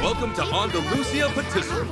Welcome to Andalusia Patisserie.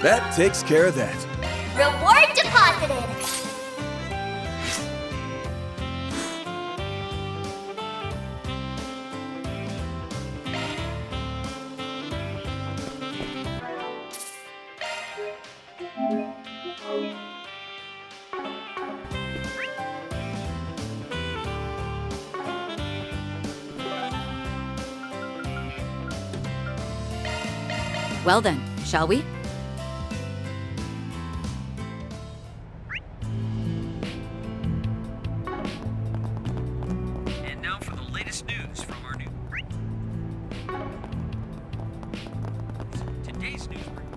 That takes care of that. Reward deposited. Well then, shall we? And now for the latest news from our new... Today's news briefing.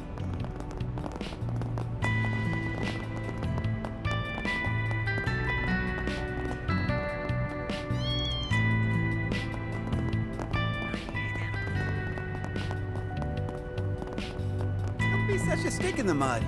Don't be such a stick in the mud.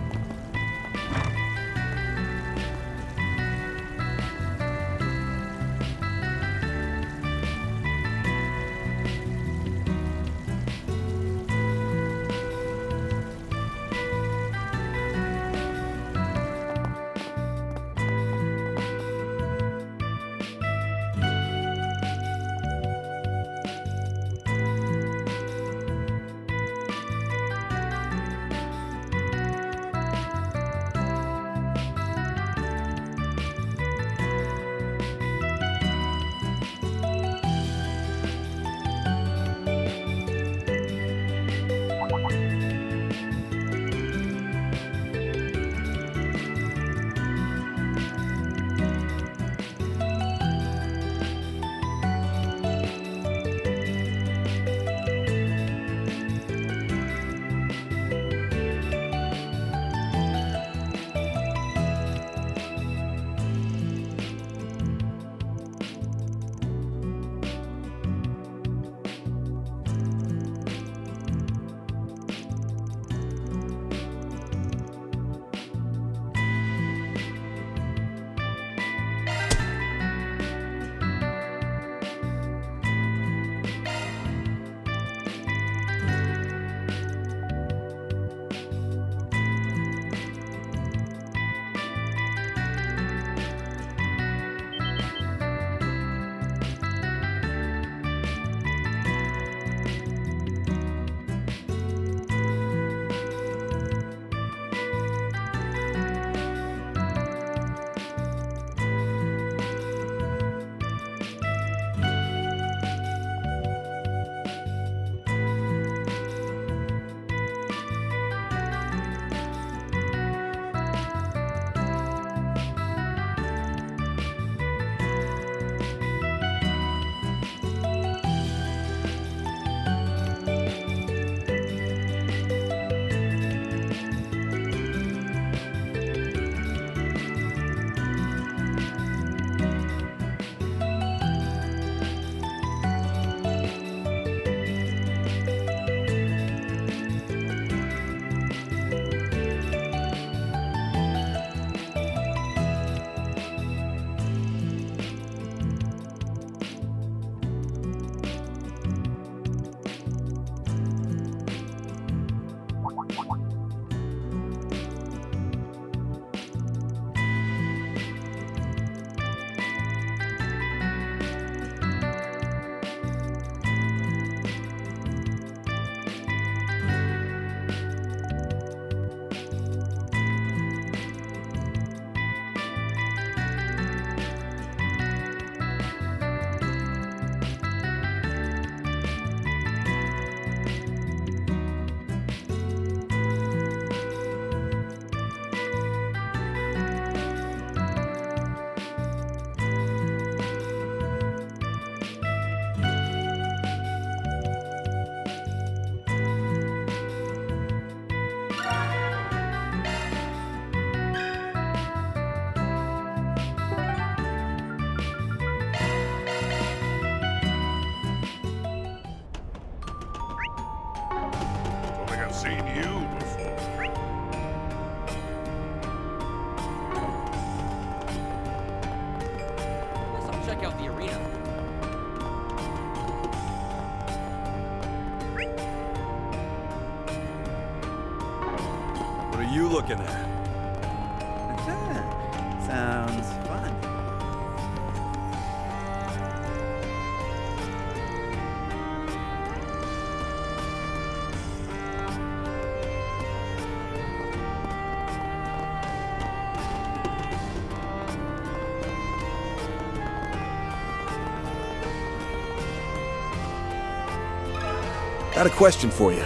seen you before. Guess I'll check out the arena. you looking at? Sounds fun. Got a question for you.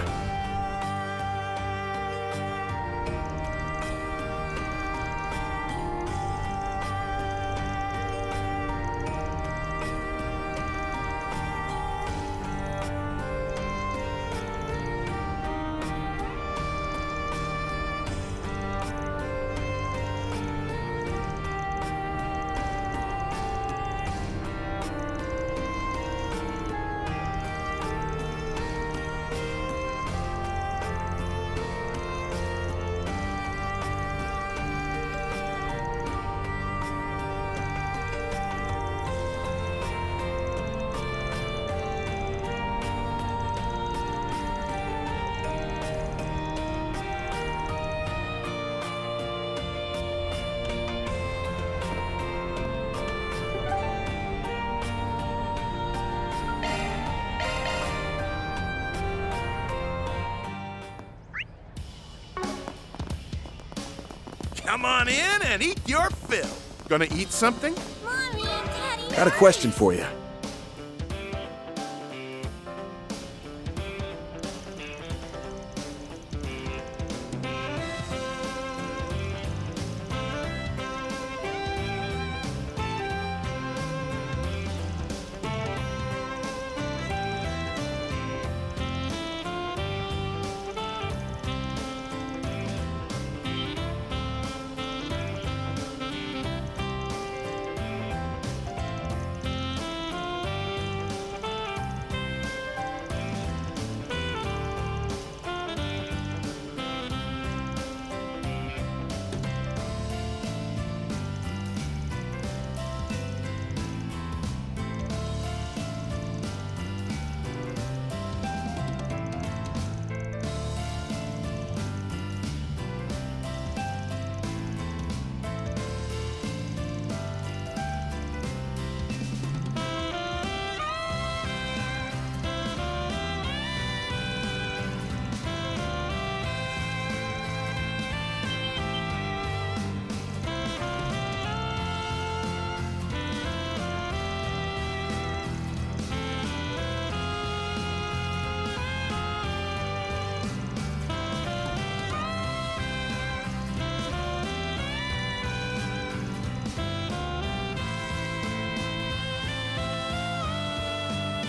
Come on in and eat your fill. Gonna eat something? Mommy, Daddy. Got a question for you.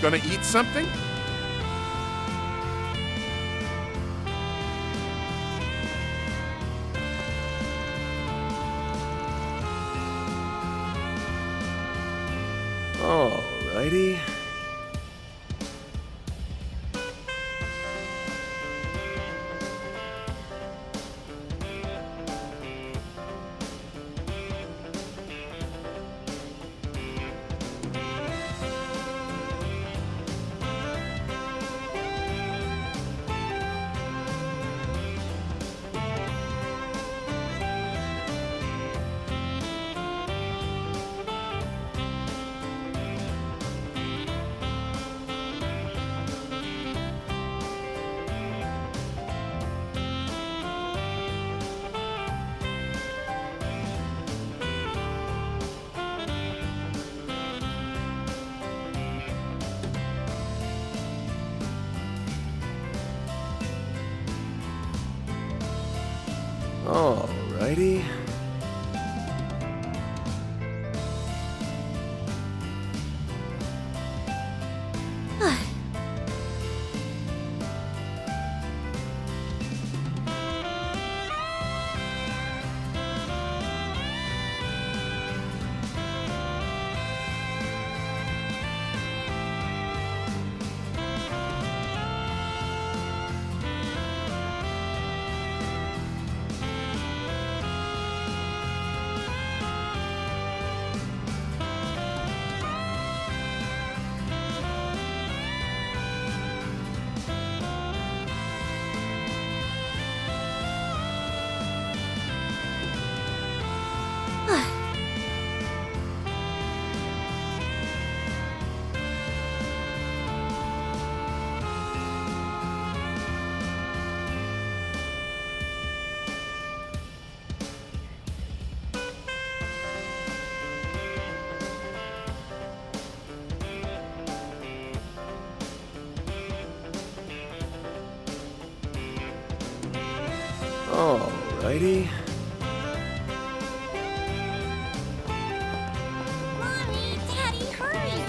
Gonna eat something? Alrighty. Alrighty. Alrighty. Mommy, Daddy, hurry!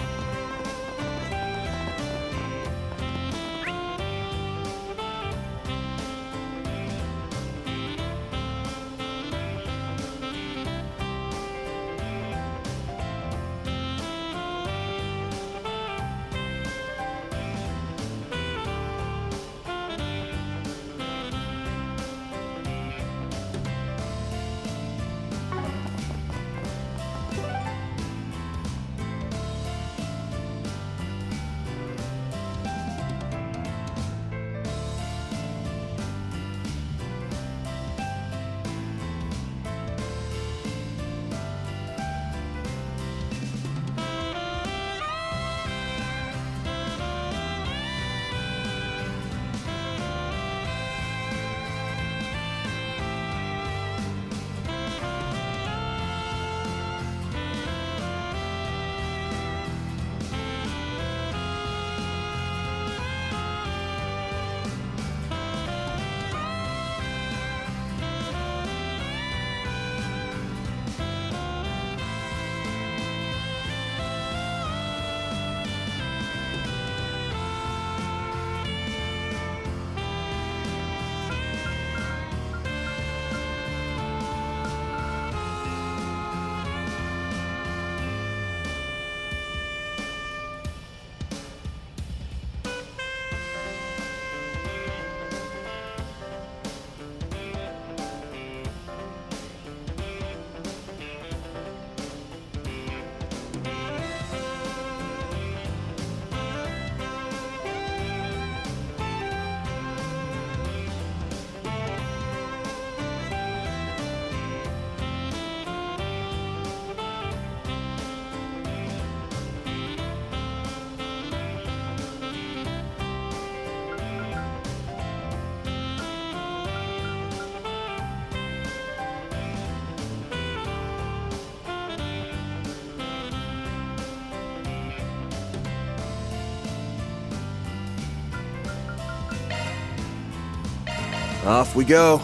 Off we go.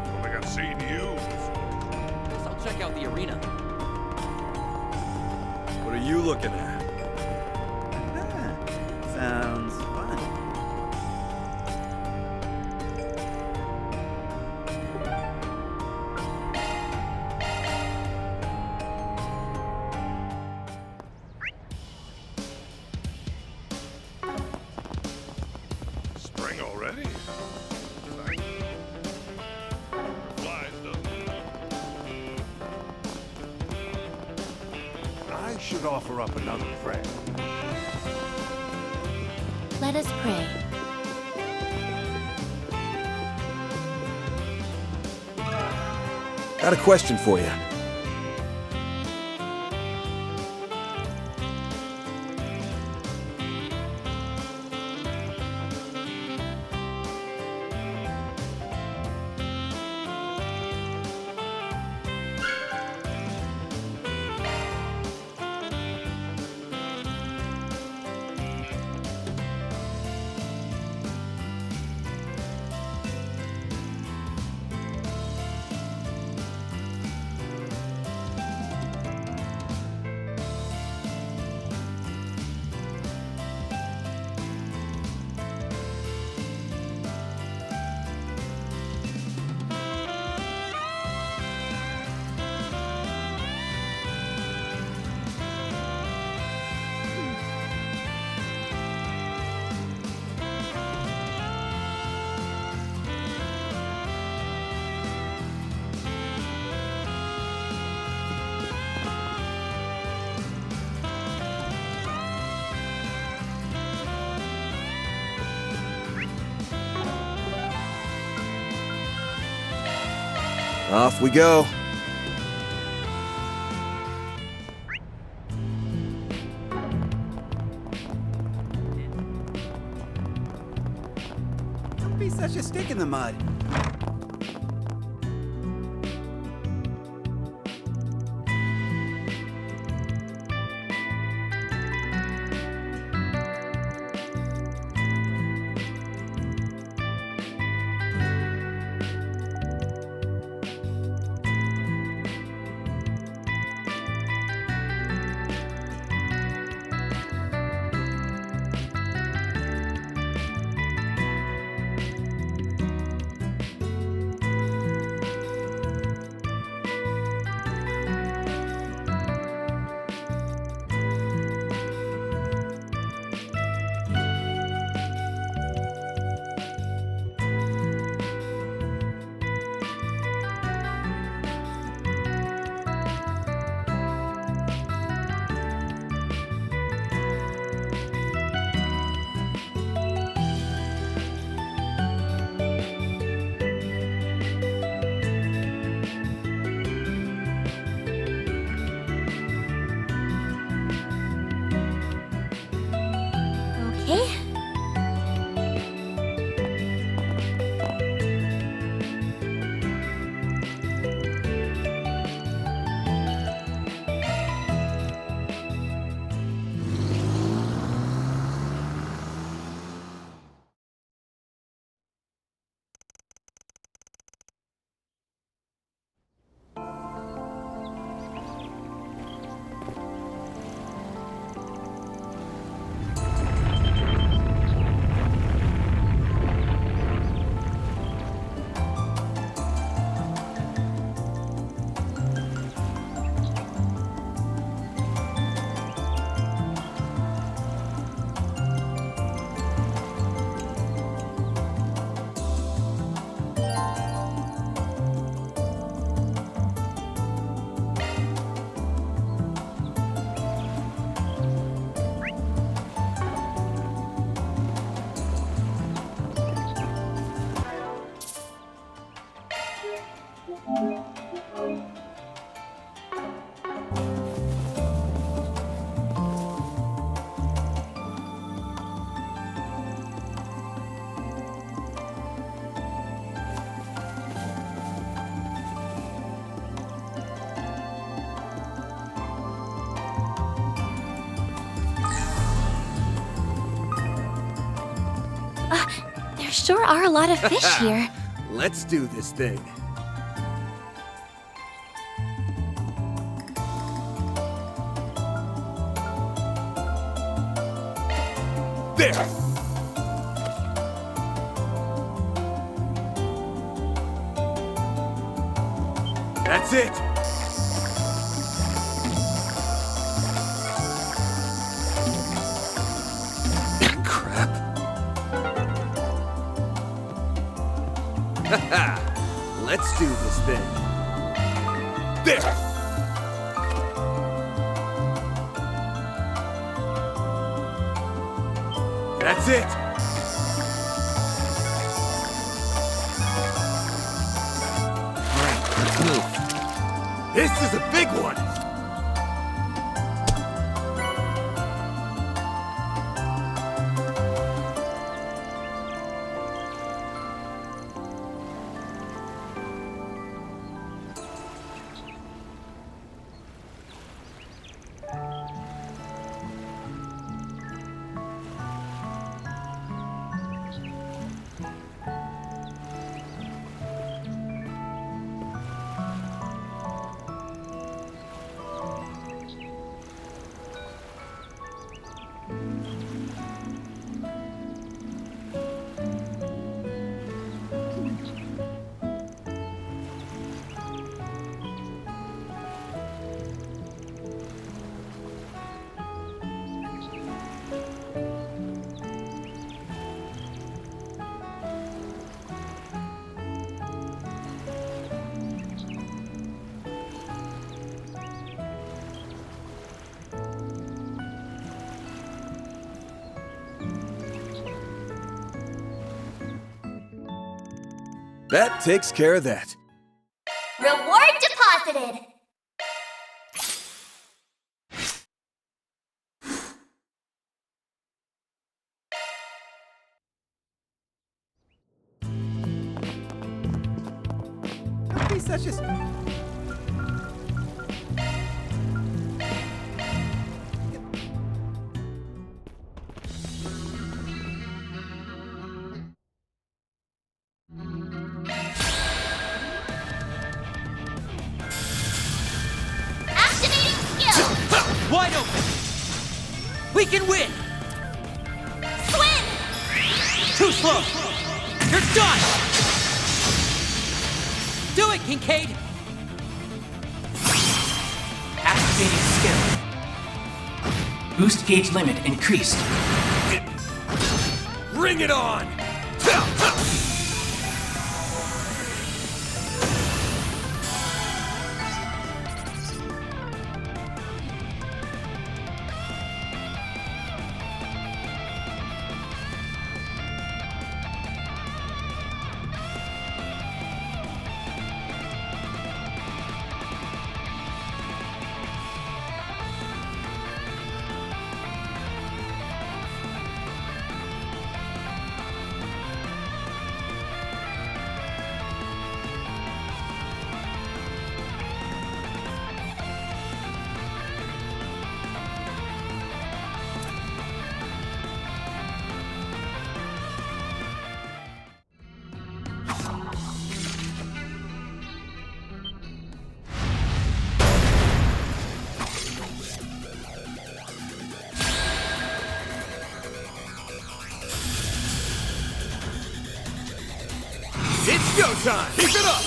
Don't think I've seen you before. Guess I'll check out the arena. What are you looking at? Sounds fun. Spring already? Flies, doesn't it? I should offer up another prayer. Let us pray. Got a question for you. Off we go. Don't be such a stick in the mud. sure are a lot of fish here. Let's do this thing. There! That's it! Crap. Haha! Let's do this thing. There! That's it! Alright, let's move. This is a big one! That takes care of that. Reward deposited! Don't be such a... Activating skill! Wide open! We can win! Swim! Too slow! You're done! Do it, Kincaid! Activating skill. Boost gauge limit increased. Bring it on! It's go time! Keep it up!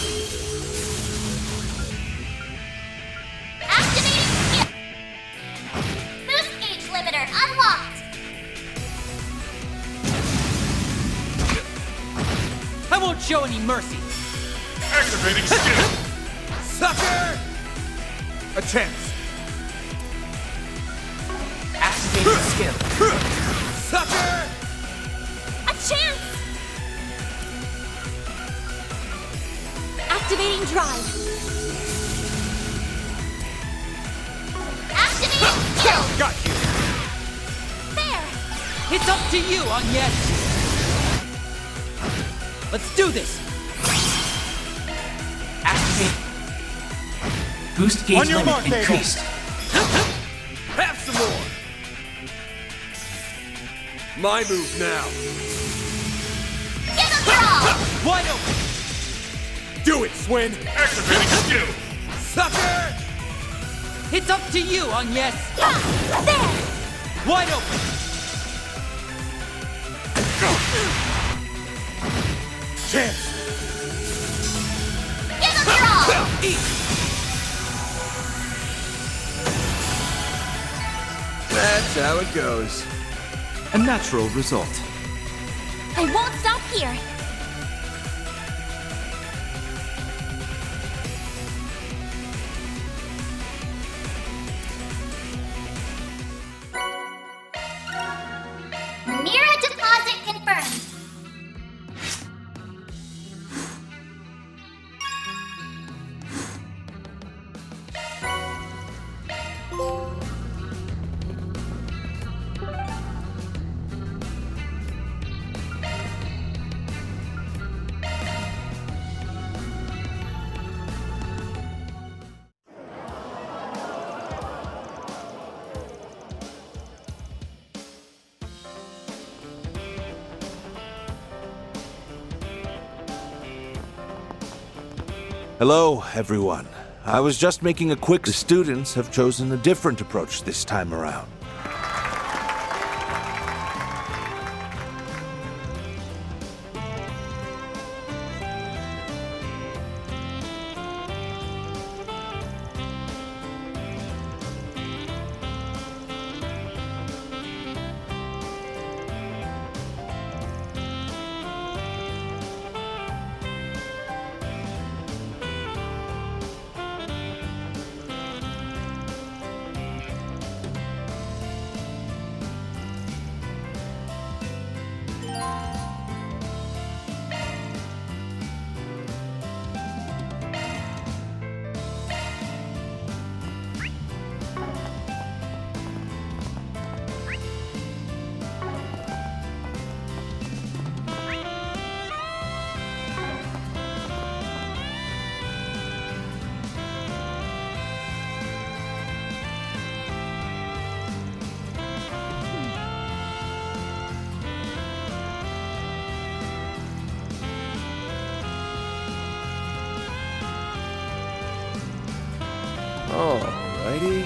Activating skill! Boost gauge limiter unlocked! I won't show any mercy! Activating skill! Sucker! A chance! Activating skill. Sucker! A chance! Activating drive! Activating skill! Got you! There! It's up to you, Agnes! Let's do this! Activate. Boost gauge On your limit mark, Abel. increased. Have some more! My move now! Get Wide open! Do it, Swin! Activating skill! Sucker! It's up to you on yes! There! Wide open! Chance! Give them your all! Eat! That's how it goes. A natural result. I won't stop here. Mira deposit confirmed. Hello, everyone. I was just making a quick... The students have chosen a different approach this time around. Alrighty.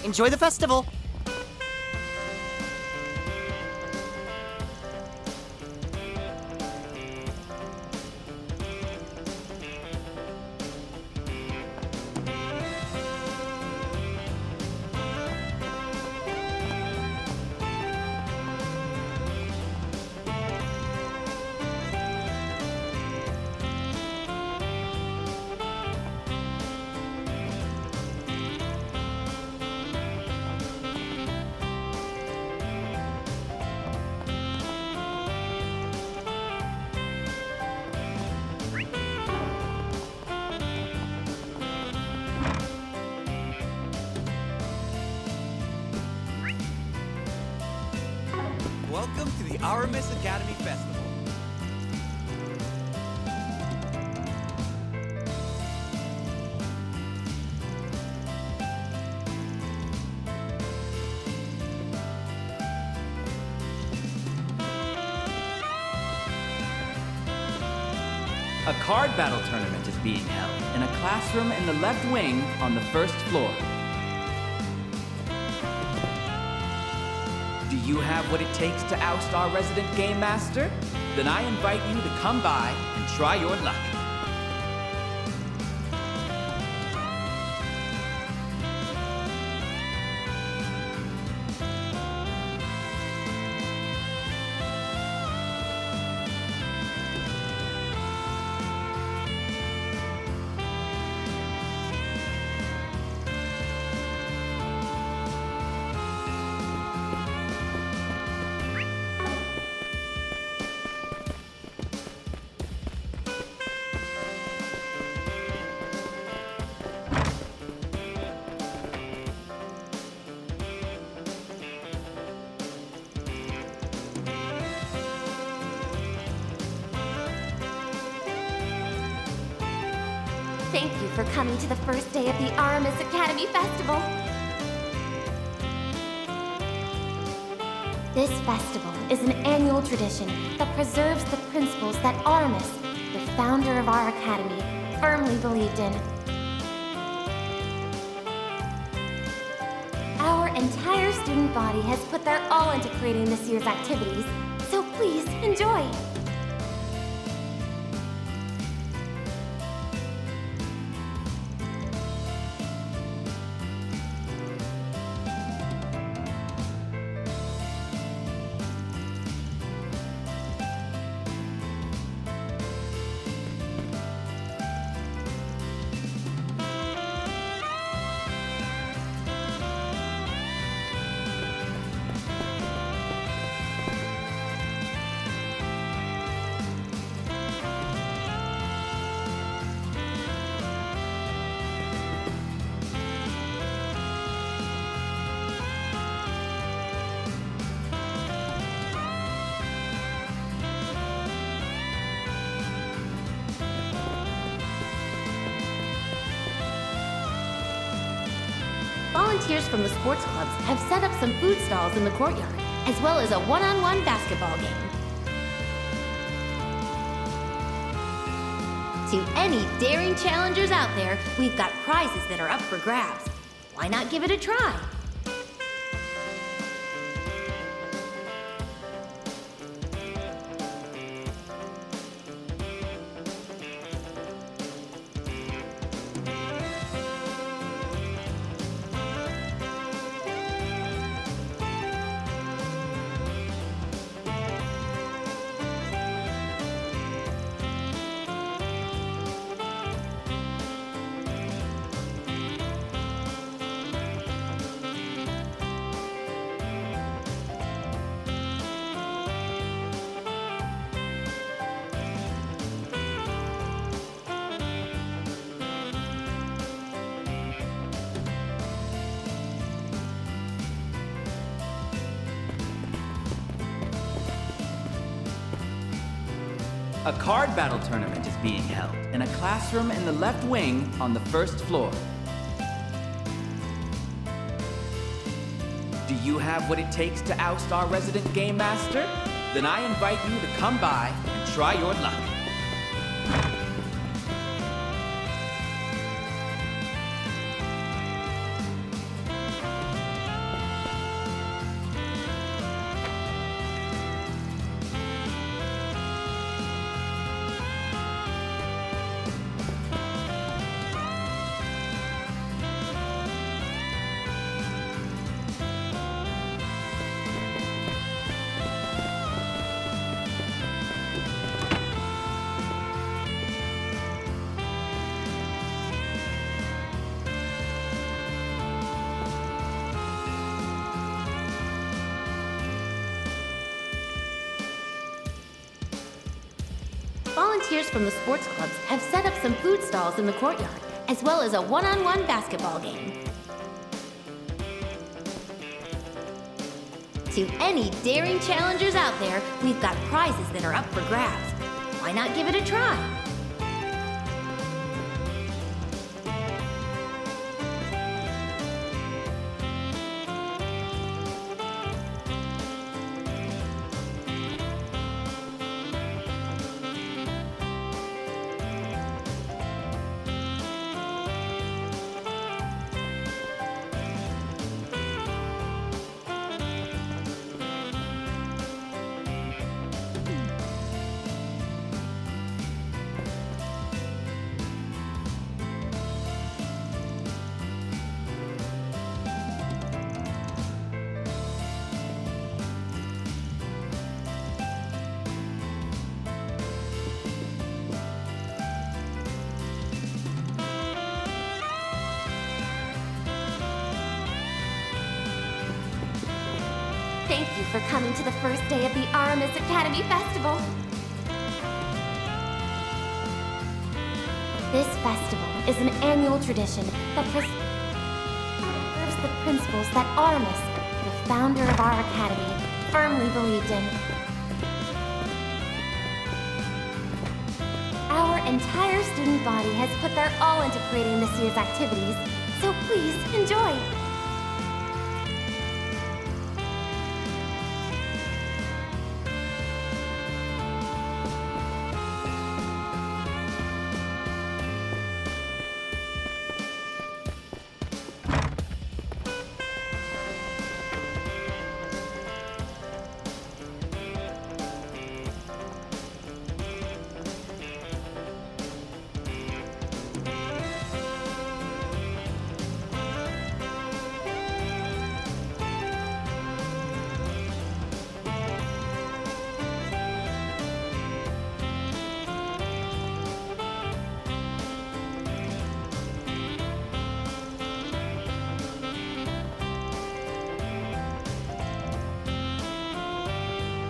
Enjoy the festival. Welcome to the Aramis Academy Festival. A card battle tournament is being held in a classroom in the left wing on the first floor. Do you have what it takes to oust our resident game master? Then I invite you to come by and try your luck. Thank you for coming to the first day of the Aramis Academy Festival. This festival is an annual tradition that preserves the principles that Aramis, the founder of our academy, firmly believed in. Our entire student body has put their all into creating this year's activities, so please enjoy. Volunteers from the sports clubs have set up some food stalls in the courtyard, as well as a one-on-one basketball game. To any daring challengers out there, we've got prizes that are up for grabs. Why not give it a try? A card battle tournament is being held in a classroom in the left wing on the first floor. Do you have what it takes to oust our resident game master? Then I invite you to come by and try your luck. Volunteers from the sports clubs have set up some food stalls in the courtyard, as well as a one-on-one basketball game. To any daring challengers out there, we've got prizes that are up for grabs. Why not give it a try? Thank you for coming to the first day of the Aramis Academy Festival. This festival is an annual tradition that preserves the principles that Aramis, the founder of our academy, firmly believed in. Our Our entire student body has put their all into creating this year's activities, so please enjoy.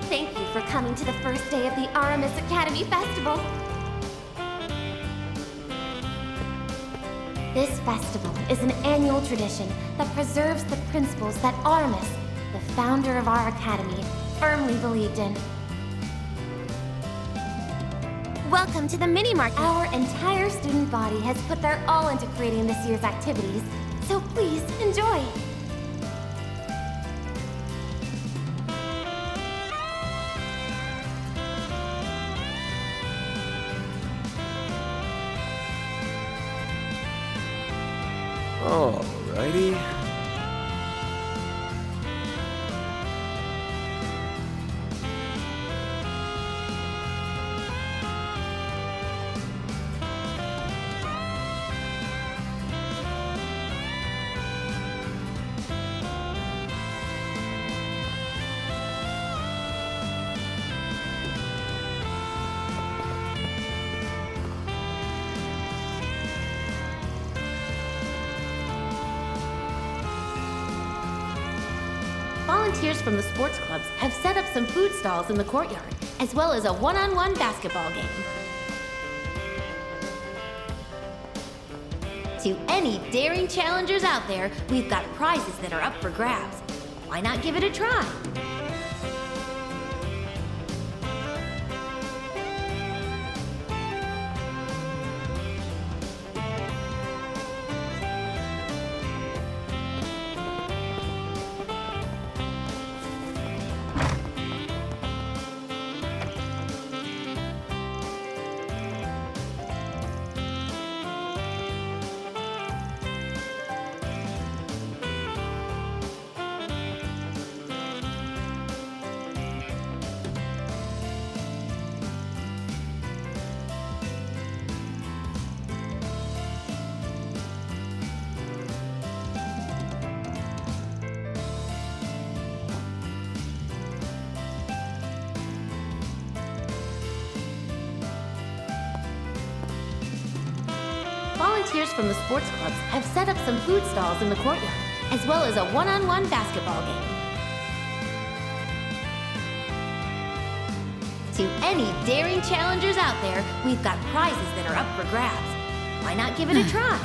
Thank you for coming to the first day of the Aramis Academy Festival. This festival is an annual tradition that preserves the principles that Aramis, the founder of our academy, firmly believed in. Welcome to the mini-market. Our entire student body has put their all into creating this year's activities, so please enjoy. Alrighty. Volunteers from the sports clubs have set up some food stalls in the courtyard, as well as a one-on-one basketball game. To any daring challengers out there, we've got prizes that are up for grabs. Why not give it a try? Volunteers from the sports clubs have set up some food stalls in the courtyard, as well as a one-on-one basketball game. To any daring challengers out there, we've got prizes that are up for grabs. Why not give it a try?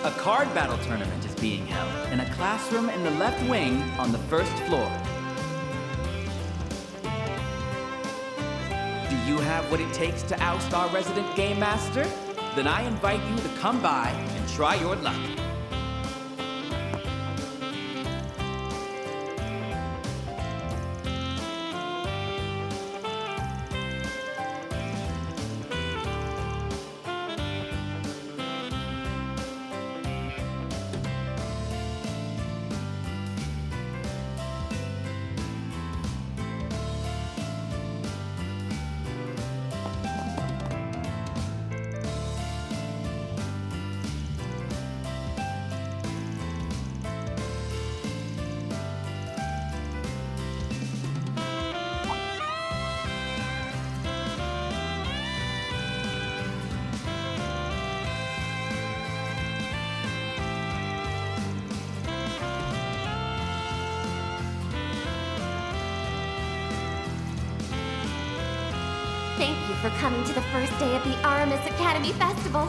A card battle tournament is being held in a classroom in the left wing on the first floor. Do you have what it takes to oust our resident game master? Then I invite you to come by and try your luck. for coming to the first day of the Aramis Academy Festival.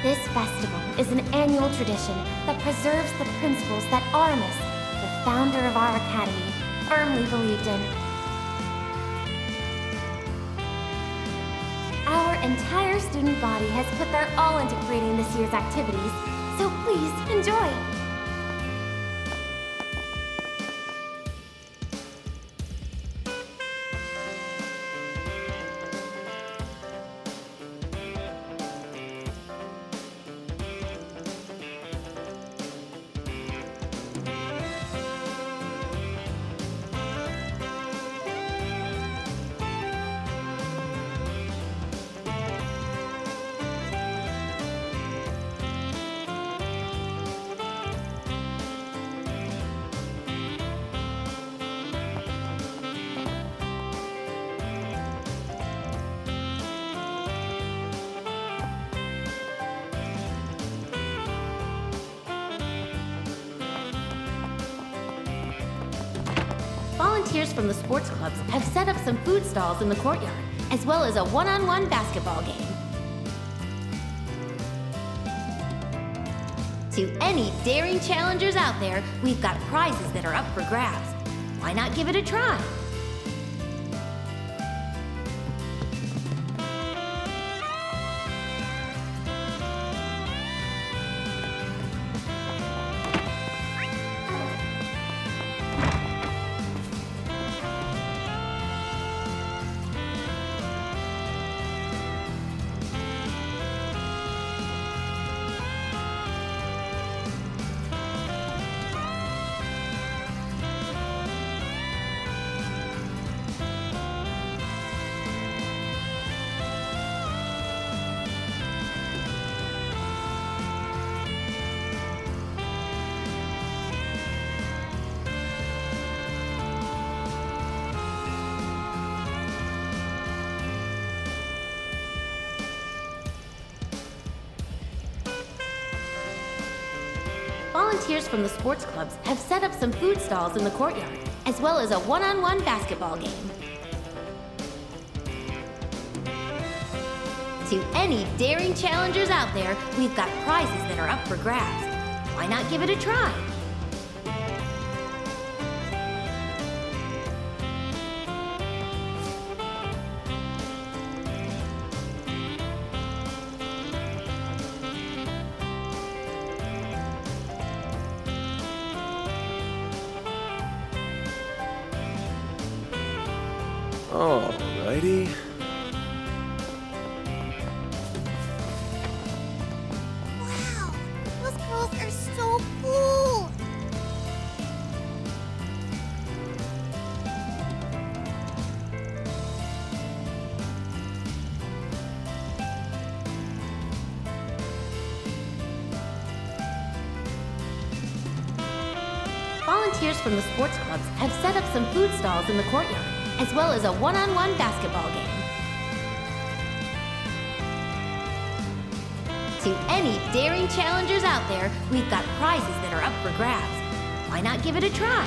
This festival is an annual tradition that preserves the principles that Aramis, the founder of our academy, firmly believed in. Our entire student body has put their all into creating this year's activities, so please enjoy. Volunteers from the sports clubs have set up some food stalls in the courtyard, as well as a one-on-one basketball game. To any daring challengers out there, we've got prizes that are up for grabs. Why not give it a try? Volunteers from the sports clubs have set up some food stalls in the courtyard, as well as a one-on-one basketball game. To any daring challengers out there, we've got prizes that are up for grabs. Why not give it a try? Alrighty. Wow, those girls are so cool! Volunteers from the sports clubs have set up some food stalls in the courtyard, as well as a one-on-one basketball game. To any daring challengers out there, we've got prizes that are up for grabs. Why not give it a try?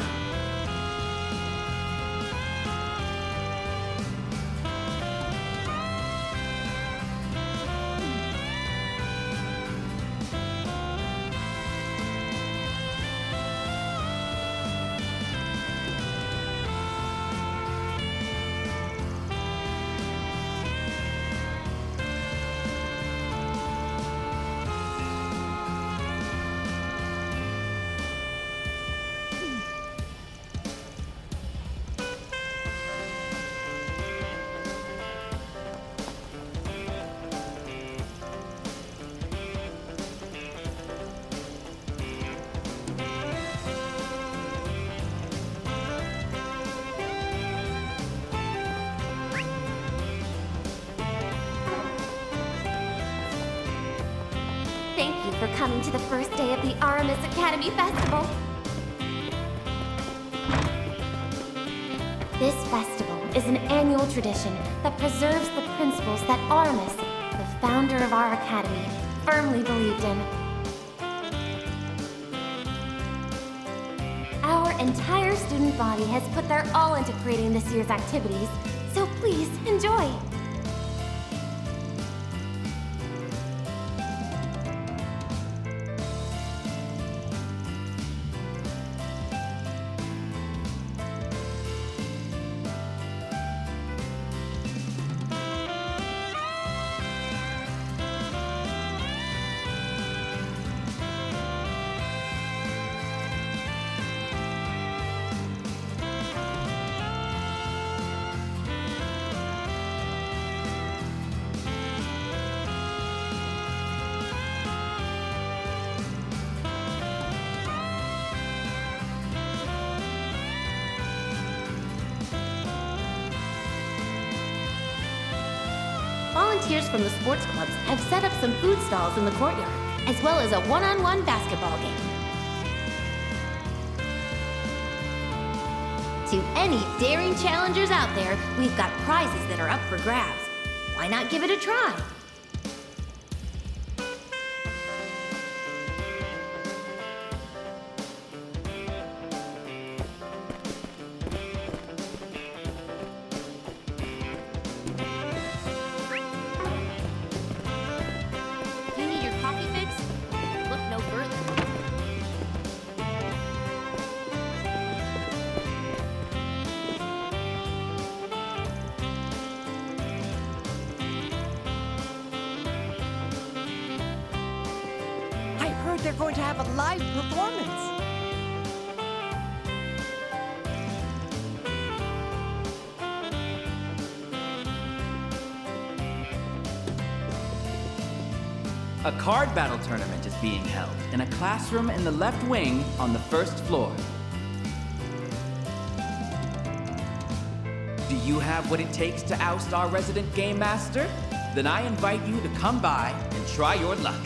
Thank you for coming to the first day of the Aramis Academy Festival. This festival is an annual tradition that preserves the principles that Aramis, the founder of our academy, firmly believed in. Our entire student body has put their all into creating this year's activities, so please enjoy. Volunteers from the sports clubs have set up some food stalls in the courtyard, as well as a one-on-one basketball game. To any daring challengers out there, we've got prizes that are up for grabs. Why not give it a try? You need your coffee fix? Look no further. I heard they're going to have a live performance. A card battle tournament is being held in a classroom in the left wing on the first floor. Do you have what it takes to oust our resident game master? Then I invite you to come by and try your luck.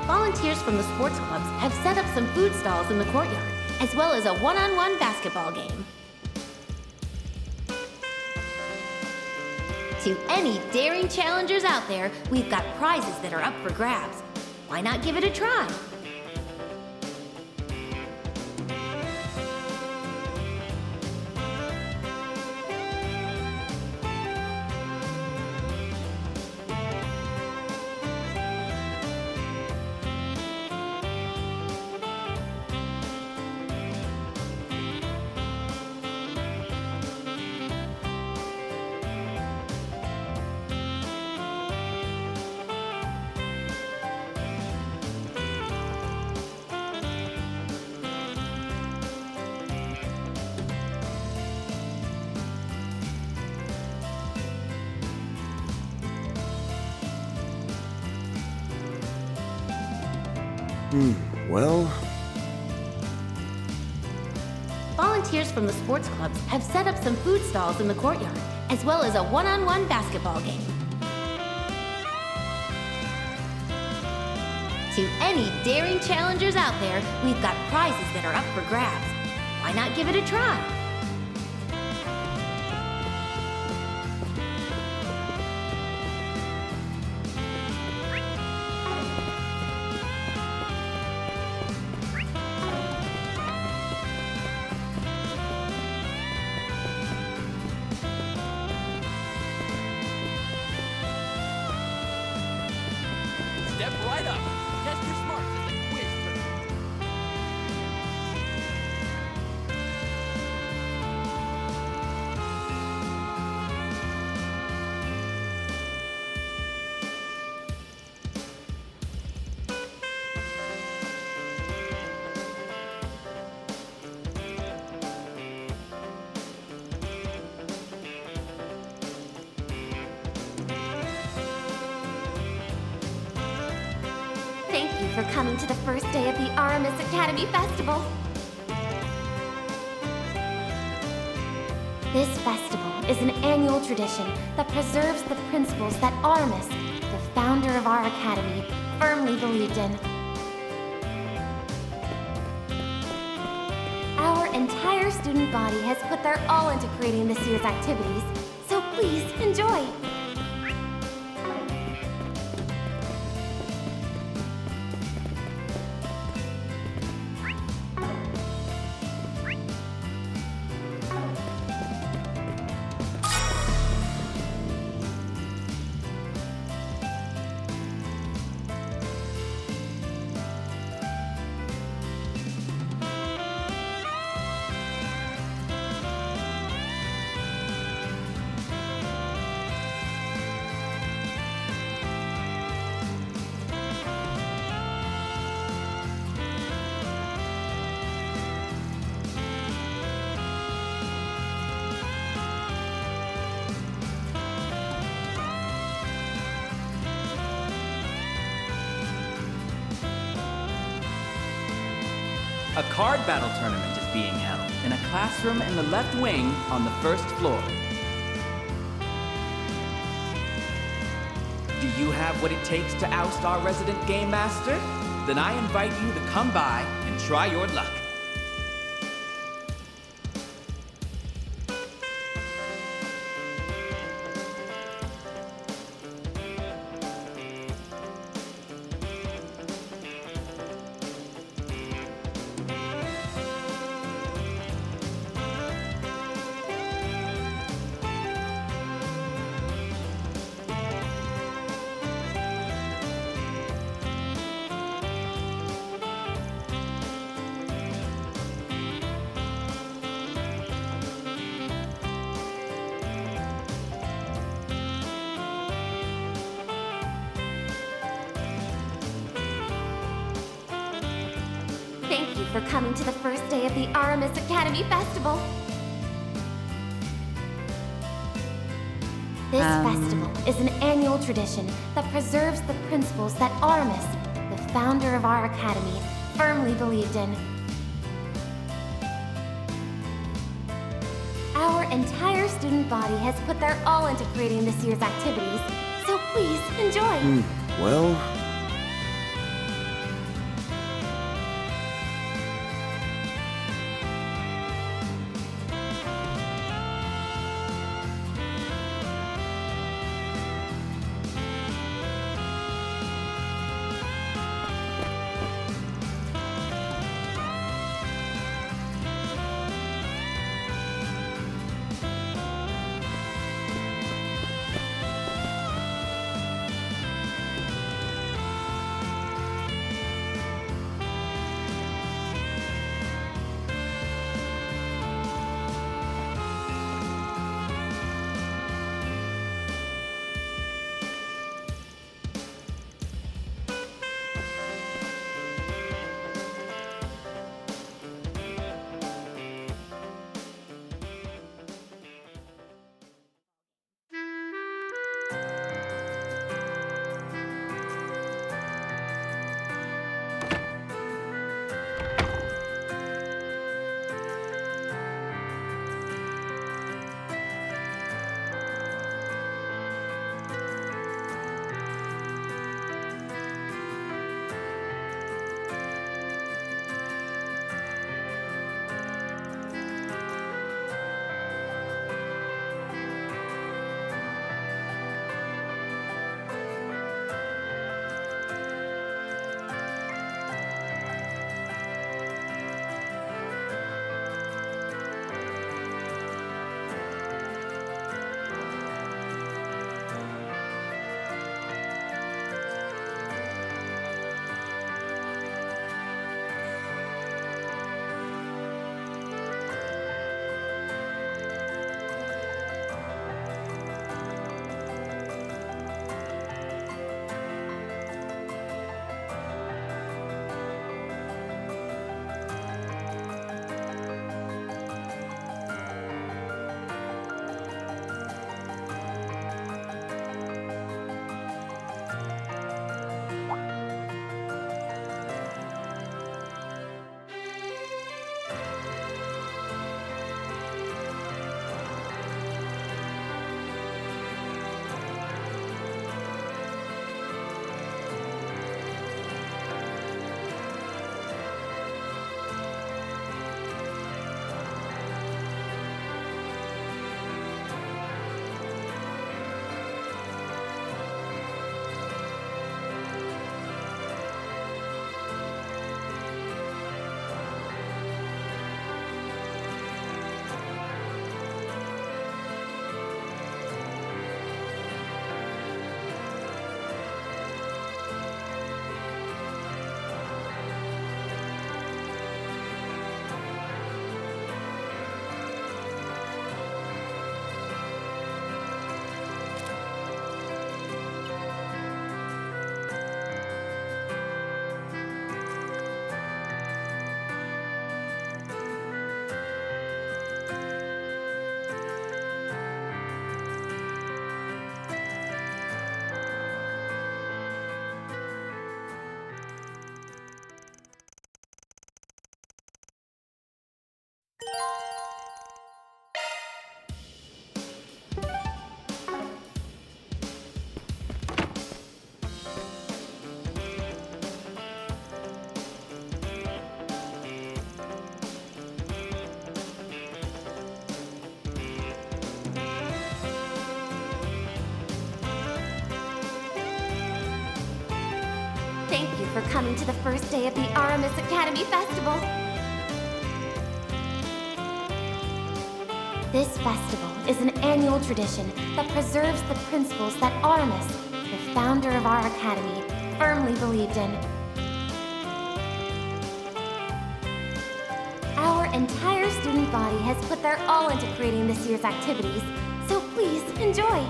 Volunteers from the sports clubs have set up some food stalls in the courtyard, as well as a one-on-one basketball game. To any daring challengers out there, we've got prizes that are up for grabs. Why not give it a try? Well, Volunteers from the sports clubs have set up some food stalls in the courtyard, as well as a one-on-one basketball game. To any daring challengers out there, we've got prizes that are up for grabs. Why not give it a try? Step right up. Test your smarts at the quiz tournament. for coming to the first day of the Aramis Academy Festival. This festival is an annual tradition that preserves the principles that Aramis, the founder of our academy, firmly believed in. Our entire student body has put their all into creating this year's activities, so please enjoy. A card battle tournament is being held in a classroom in the left wing on the first floor. Do you have what it takes to oust our resident game master? Then I invite you to come by and try your luck. Thank you for coming to the first day of the Aramis Academy Festival. This festival is an annual tradition that preserves the principles that Aramis, the founder of our academy, firmly believed in. Our entire student body has put their all into creating this year's activities, so please enjoy. Well, Thank you for coming to the first day of the Aramis Academy Festival. This festival is an annual tradition that preserves the principles that Aramis, the founder of our academy, firmly believed in. Our entire student body has put their all into creating this year's activities, so please enjoy.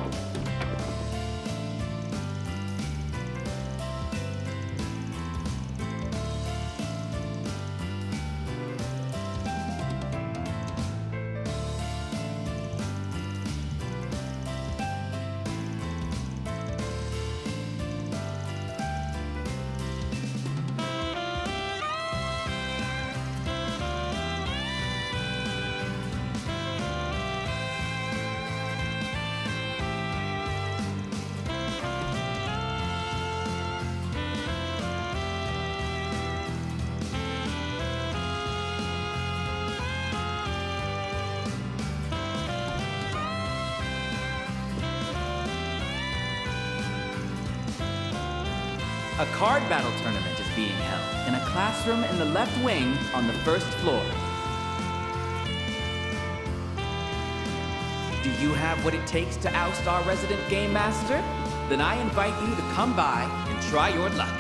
A card battle tournament is being held in a classroom in the left wing on the first floor. Do you have what it takes to oust our resident game master? Then I invite you to come by and try your luck.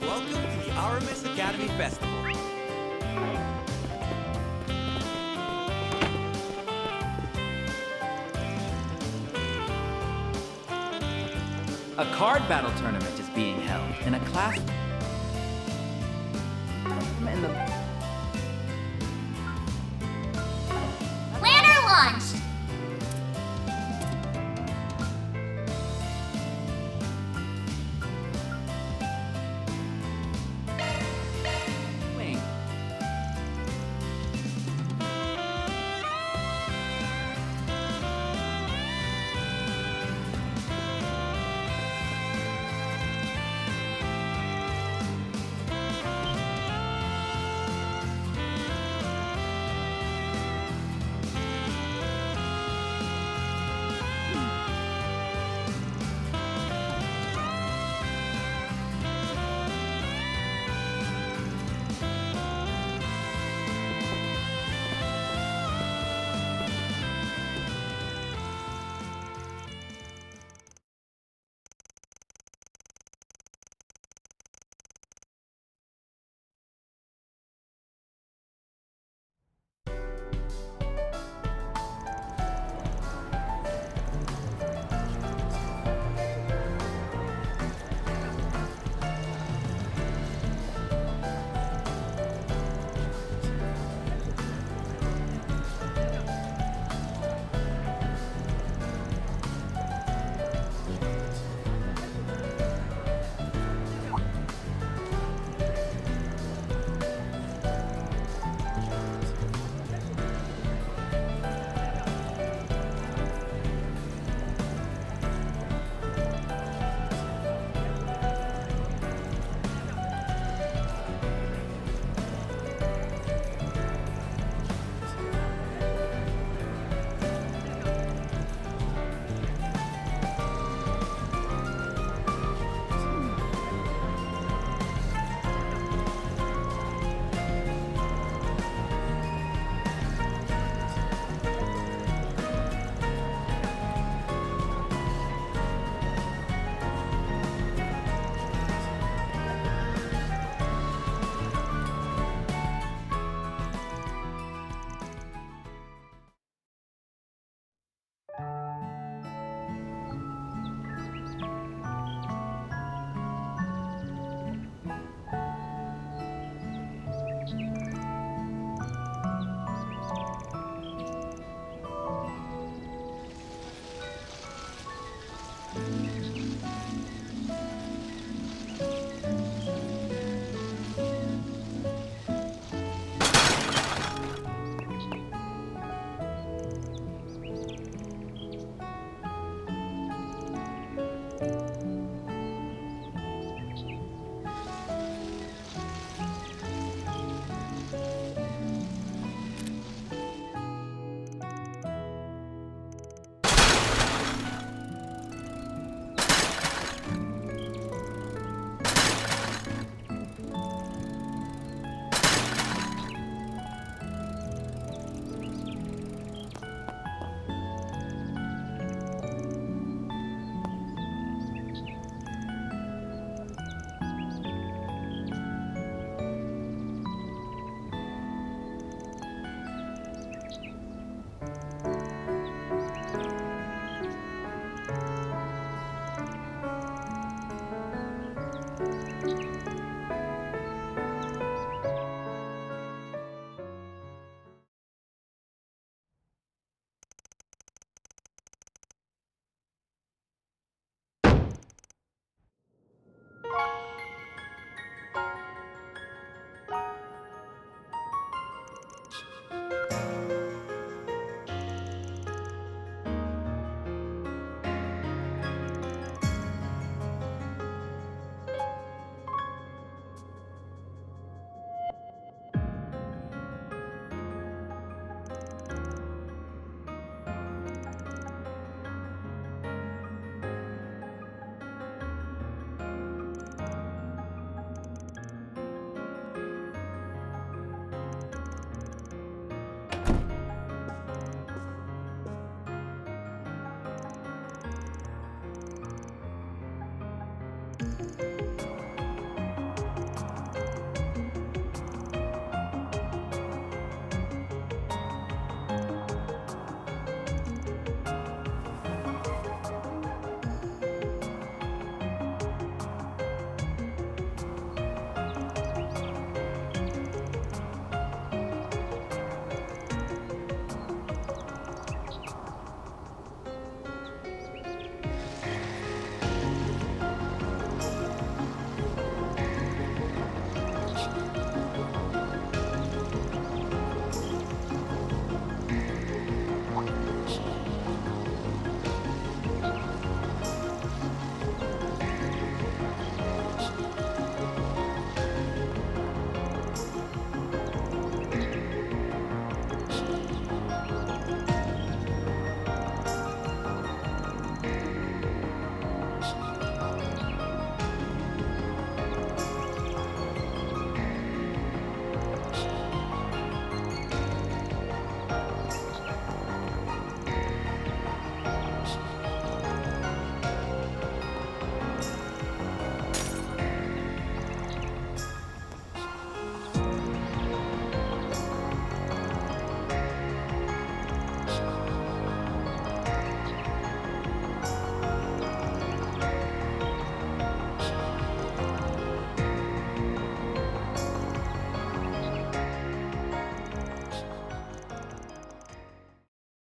Welcome to the Aramis Academy Festival. A card battle tournament is being held in a class in the Planner launched! wing.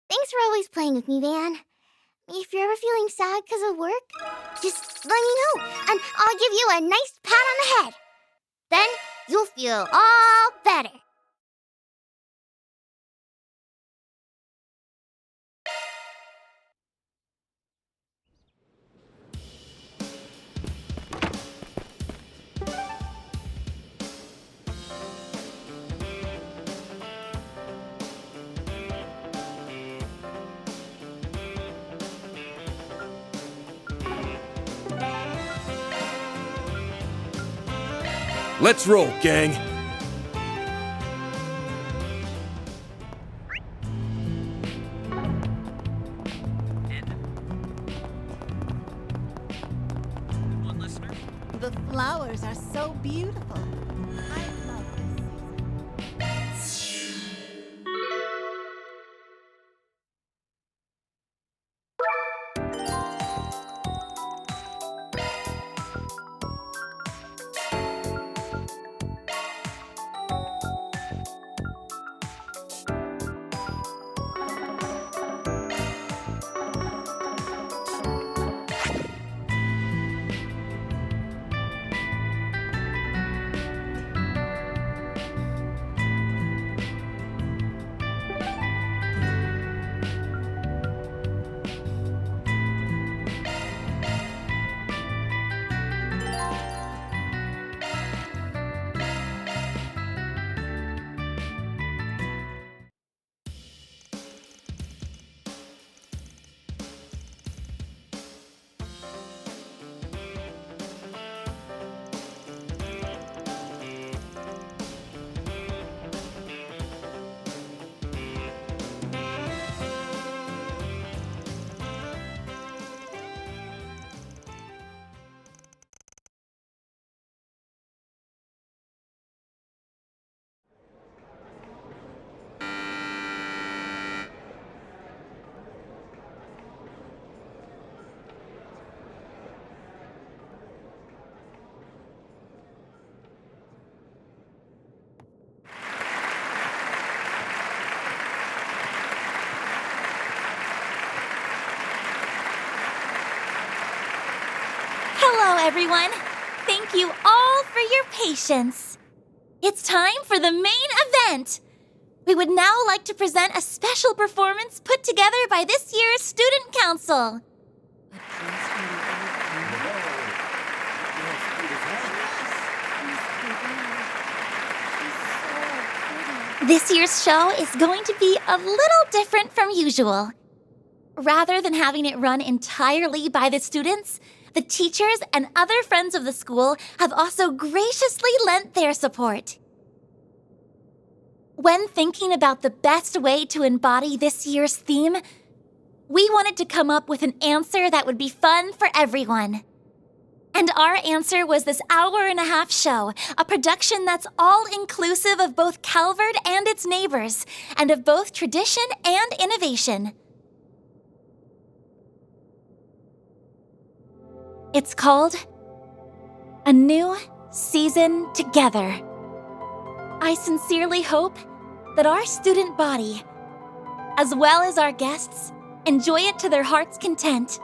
Thanks for always playing with me, Van. If you're ever feeling sad because of work, just let me know, and I'll give you a nice pat on the head. Then you'll feel all better. Let's roll, gang. The flowers are so beautiful. I love this season. Hello, everyone. Thank you all for your patience. It's time for the main event. We would now like to present a special performance put together by this year's Student Council. This year's show is going to be a little different from usual. Rather than having it run entirely by the students, the teachers and other friends of the school have also graciously lent their support. When thinking about the best way to embody this year's theme, we wanted to come up with an answer that would be fun for everyone. And our answer was this hour-and-a-half show, a production that's all-inclusive of both Calvert and its neighbors, and of both tradition and innovation. It's called A New Season Together. I sincerely hope that our student body, as well as our guests, enjoy it to their heart's content.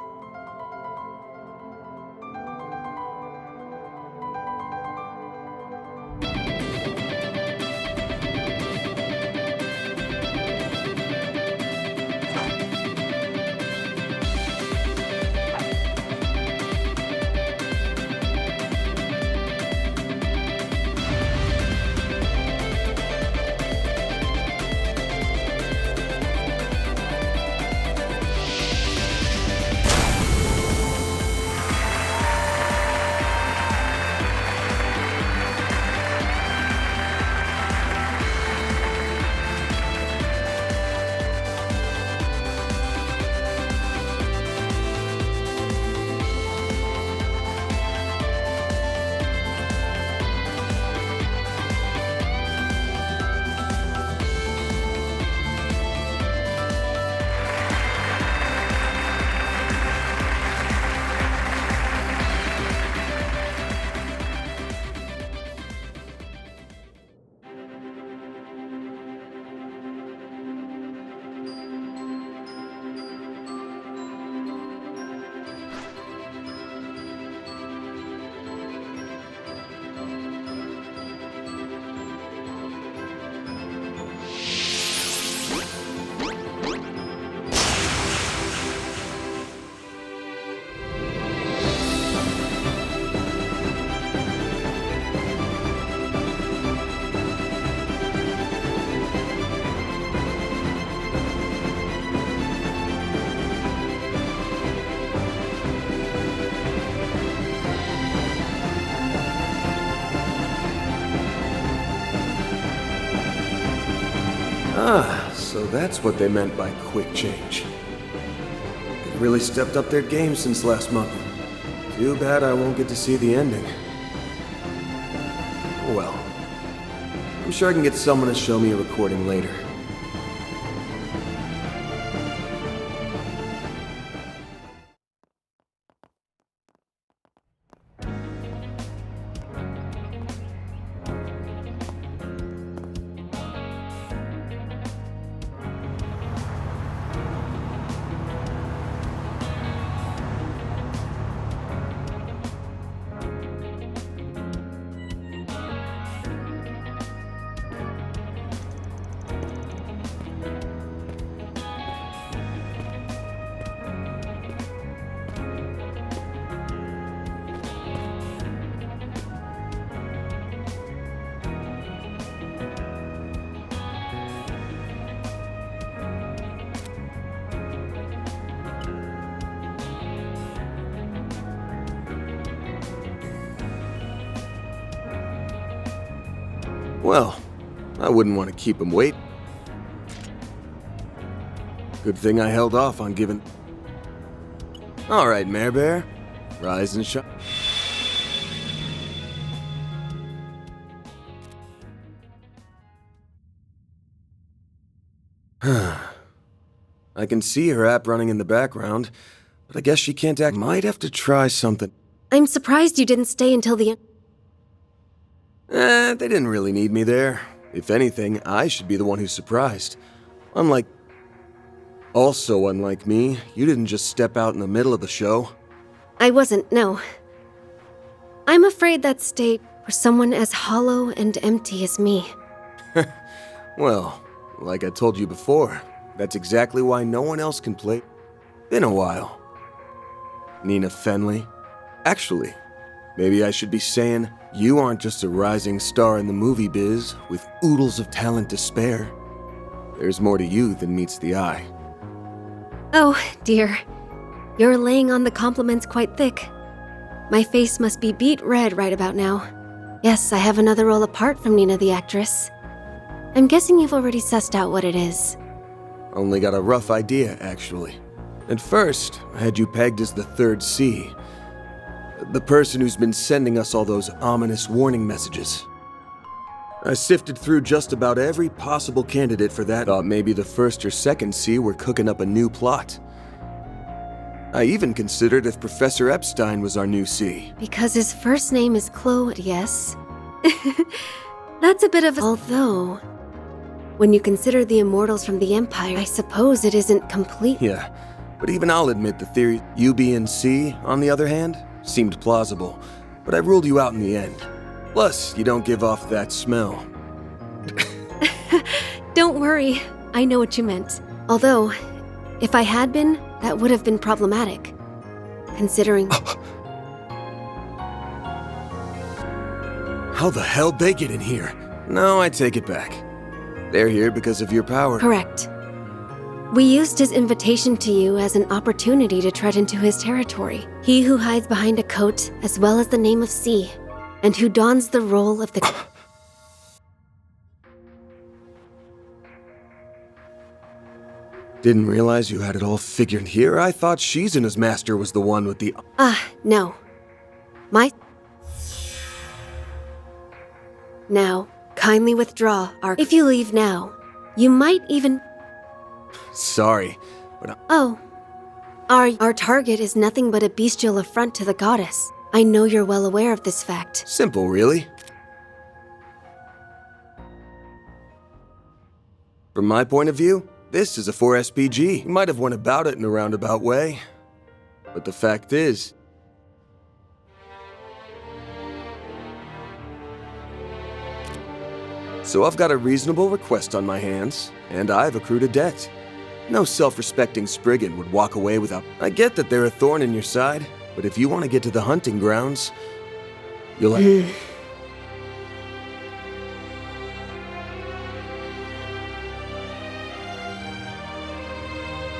Ah, so that's what they meant by quick change. They've really stepped up their game since last month. Too bad I won't get to see the ending. Oh well. I'm sure I can get someone to show me a recording later. Well, I wouldn't want to keep him waiting. Good thing I held off on giving... Alright, Mare Bear. Rise and shine. I can see her app running in the background, but I guess she can't act. Might have to try something. I'm surprised you didn't stay until the end. They didn't really need me there. If anything, I should be the one who's surprised. Also unlike me, you didn't just step out in the middle of the show. I wasn't, no. I'm afraid that state for someone as hollow and empty as me. Well, like I told you before, that's exactly why no one else can play. Been a while. Nina Fenley. Actually, maybe I should be saying you aren't just a rising star in the movie biz with oodles of talent to spare. There's more to you than meets the eye. Oh, dear. You're laying on the compliments quite thick. My face must be beet red right about now. Yes, I have another role apart from Nina the actress. I'm guessing you've already sussed out what it is. Only got a rough idea, actually. At first, I had you pegged as the third C. The person who's been sending us all those ominous warning messages. I sifted through just about every possible candidate for that. Thought maybe the first or second C were cooking up a new plot. I even considered if Professor Epstein was our new C. Because his first name is Claude, yes. That's a bit of a... Although, when you consider the immortals from the Empire, I suppose it isn't complete. Yeah, but even I'll admit the theory you being C, on the other hand, seemed plausible. But I ruled you out in the end. Plus, you don't give off that smell. Don't worry, I know what you meant. Although, if I had been, that would have been problematic. Considering... How the hell'd they get in here? No, I take it back. They're here because of your power. Correct. We used his invitation to you as an opportunity to tread into his territory. He who hides behind a coat, as well as the name of C, and who dons the role of the... Didn't realize you had it all figured here. I thought Shizuna's master was the one with the... No. Now, kindly withdraw, Ark. If you leave now, you might even... Sorry, but Our target is nothing but a bestial affront to the goddess. I know you're well aware of this fact. Simple, really. From my point of view, this is a 4SPG. You might have went about it in a roundabout way. But the fact is... So I've got a reasonable request on my hands, and I've accrued a debt. No self-respecting Spriggan would walk away without... I get that they're a thorn in your side, but if you want to get to the hunting grounds, you'll have...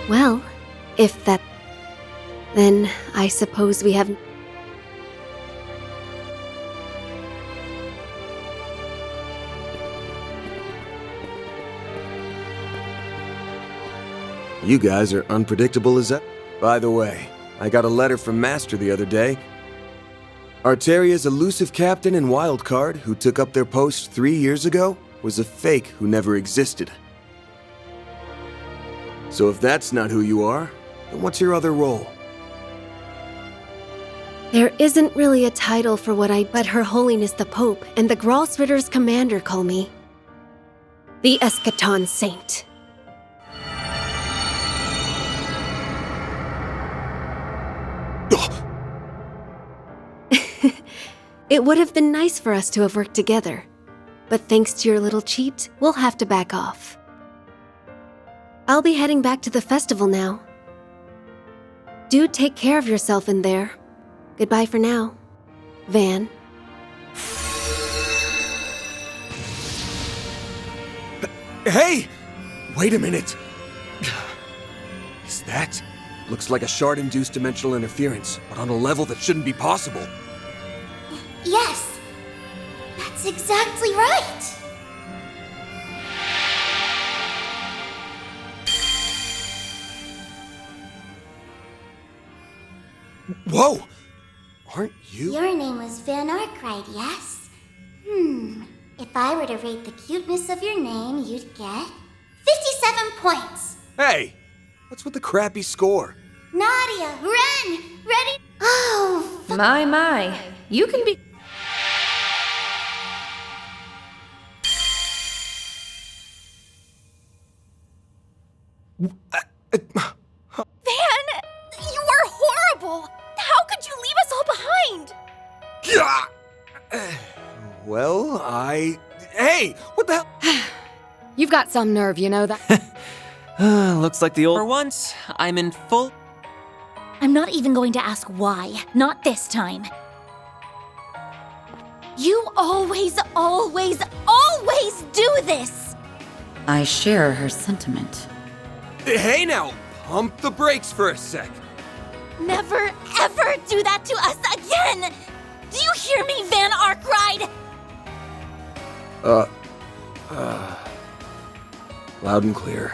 Well, if that... Then I suppose we have... You guys are unpredictable as that. By the way, I got a letter from Master the other day. Arteria's elusive captain and wildcard, who took up their post 3 years ago, was a fake who never existed. So if that's not who you are, then what's your other role? There isn't really a title for what I... But Her Holiness the Pope and the Gralsritter's commander call me. The Eschaton Saint. It would have been nice for us to have worked together, but thanks to your little cheat, we'll have to back off. I'll be heading back to the festival now. Do take care of yourself in there. Goodbye for now, Van. Hey! Wait a minute! Is that? Looks like a shard-induced dimensional interference, but on a level that shouldn't be possible. Yes, that's exactly right. Whoa! Aren't you? Your name was Van Arkwright, yes? If I were to rate the cuteness of your name, you'd get 57 points. Hey! What's with the crappy score? Nadia, Ren, ready? Oh, My. You can be... Van, you are horrible! How could you leave us all behind? Well, Hey! What the hell? You've got some nerve, you know that? Looks like the old... For once, I'm in full... I'm not even going to ask why. Not this time. You always do this! I share her sentiment. Hey now! Pump the brakes for a sec. Never, ever do that to us again! Do you hear me, Van Arkwright? Loud and clear.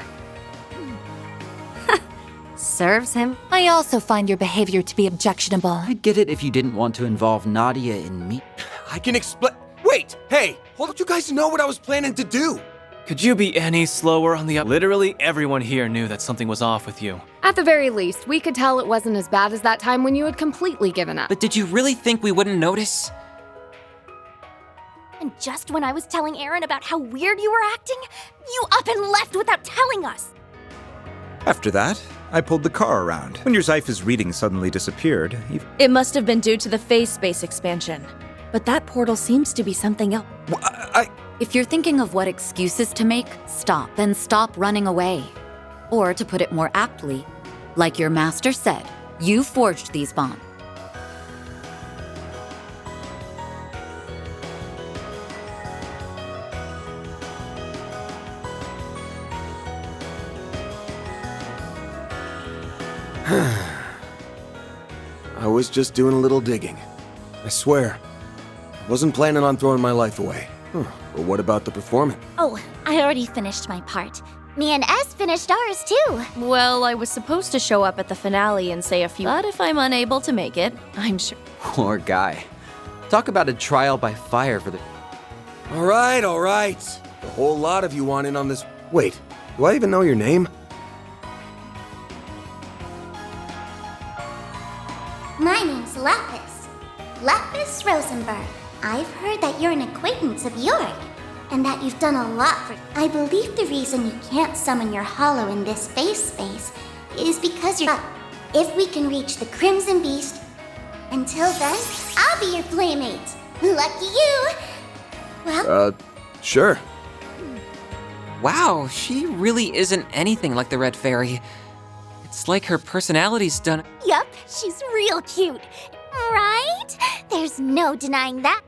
serves him. I also find your behavior to be objectionable. I'd get it if you didn't want to involve Nadia in me. I can explain. Wait, hey, hold. You guys know what I was planning to do. Could you be any slower on the up? Literally everyone here knew that something was off with you. At the very least, we could tell it wasn't as bad as that time when you had completely given up. But did you really think we wouldn't notice? And just when I was telling Aaron about how weird you were acting, you up and left without telling us. After that, I pulled the car around. When your Zypha's reading suddenly disappeared, It must have been due to the phase space expansion. But that portal seems to be something else. If you're thinking of what excuses to make, stop. Then stop running away. Or to put it more aptly, like your master said, you forged these bonds. I was just doing a little digging. I swear. I wasn't planning on throwing my life away. But what about the performance? Oh, I already finished my part. Me and S finished ours too. Well, I was supposed to show up at the finale and say a few, but if I'm unable to make it, I'm sure. Poor guy. Talk about a trial by fire for the... All right. A whole lot of you want in on this. Wait, do I even know your name? My name's Lapis. Lapis Rosenberg. I've heard that you're an acquaintance of York, and that you've done a lot for... I believe the reason you can't summon your hollow in this phase space is because you're... If we can reach the Crimson Beast, until then, I'll be your playmate. Lucky you! Well... Sure. Wow, she really isn't anything like the Red Fairy. It's like her personality's done... Yup, she's real cute. Right? There's no denying that.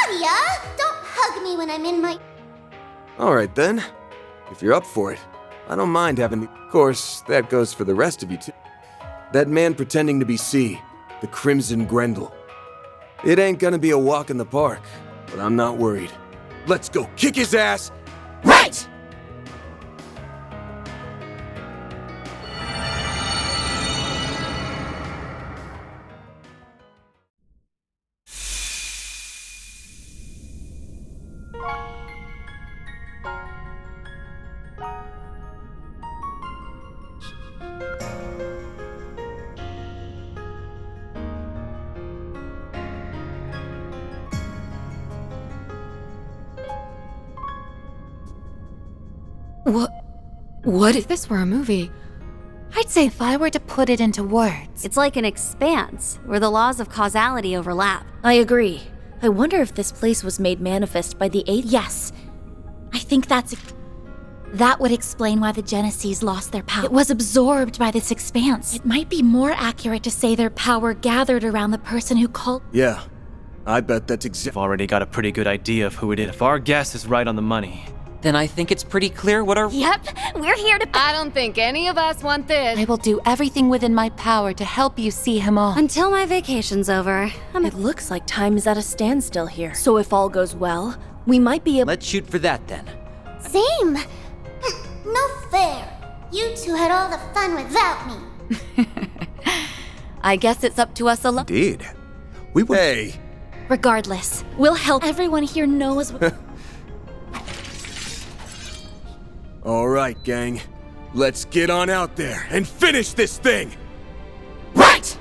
Nadia! Don't hug me when I'm in my... All right, then. If you're up for it, I don't mind having... Of course, that goes for the rest of you, too. That man pretending to be C, the Crimson Grendel. It ain't gonna be a walk in the park, but I'm not worried. Let's go kick his ass right! What if this were a movie? I'd say if I were to put it into words. It's like an expanse, where the laws of causality overlap. I agree. I wonder if this place was made manifest by the 8th. Yes. I think that would explain why the Genesees lost their power. It was absorbed by this expanse. It might be more accurate to say their power gathered around the person who called... Yeah, I bet that's I've already got a pretty good idea of who it is. If our guess is right on the money, then I think it's pretty clear what our... Yep, we're here to... I don't think any of us want this. I will do everything within my power to help you see him off. Until my vacation's over. It looks like time is at a standstill here. So if all goes well, we might be able... Let's shoot for that, then. Same. No fair. You two had all the fun without me. I guess it's up to us alone. Indeed. We would... Hey! Regardless, we'll help. Everyone here knows... All right, gang. Let's get on out there and finish this thing! Right!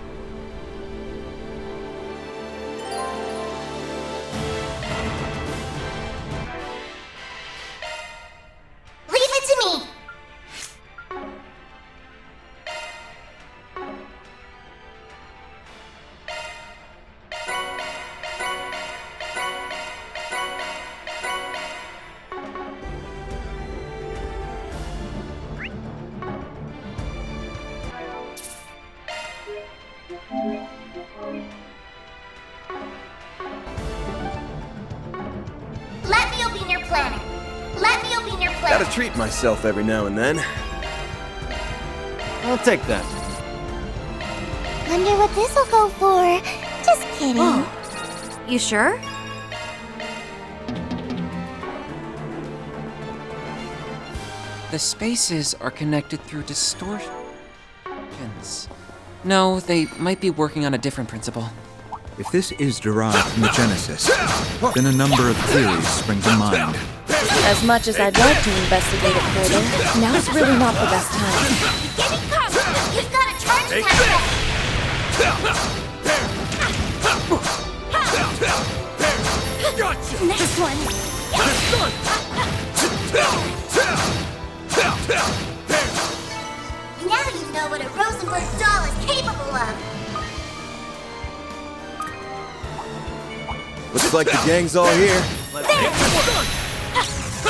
Leave it to me. Let me open your planet. Let me open your planet. Gotta treat myself every now and then. I'll take that. Wonder what this'll go for. Just kidding. Whoa. You sure? The spaces are connected through distortions. No, they might be working on a different principle. If this is derived from the Genesis, then a number of theories spring to mind. As much as I'd like to investigate it further, now's really not the best time. Getting caught! You've got a charge attack ready! Next one. Now you know what a Rosenberg doll is capable of! Looks like the gang's all here. That's a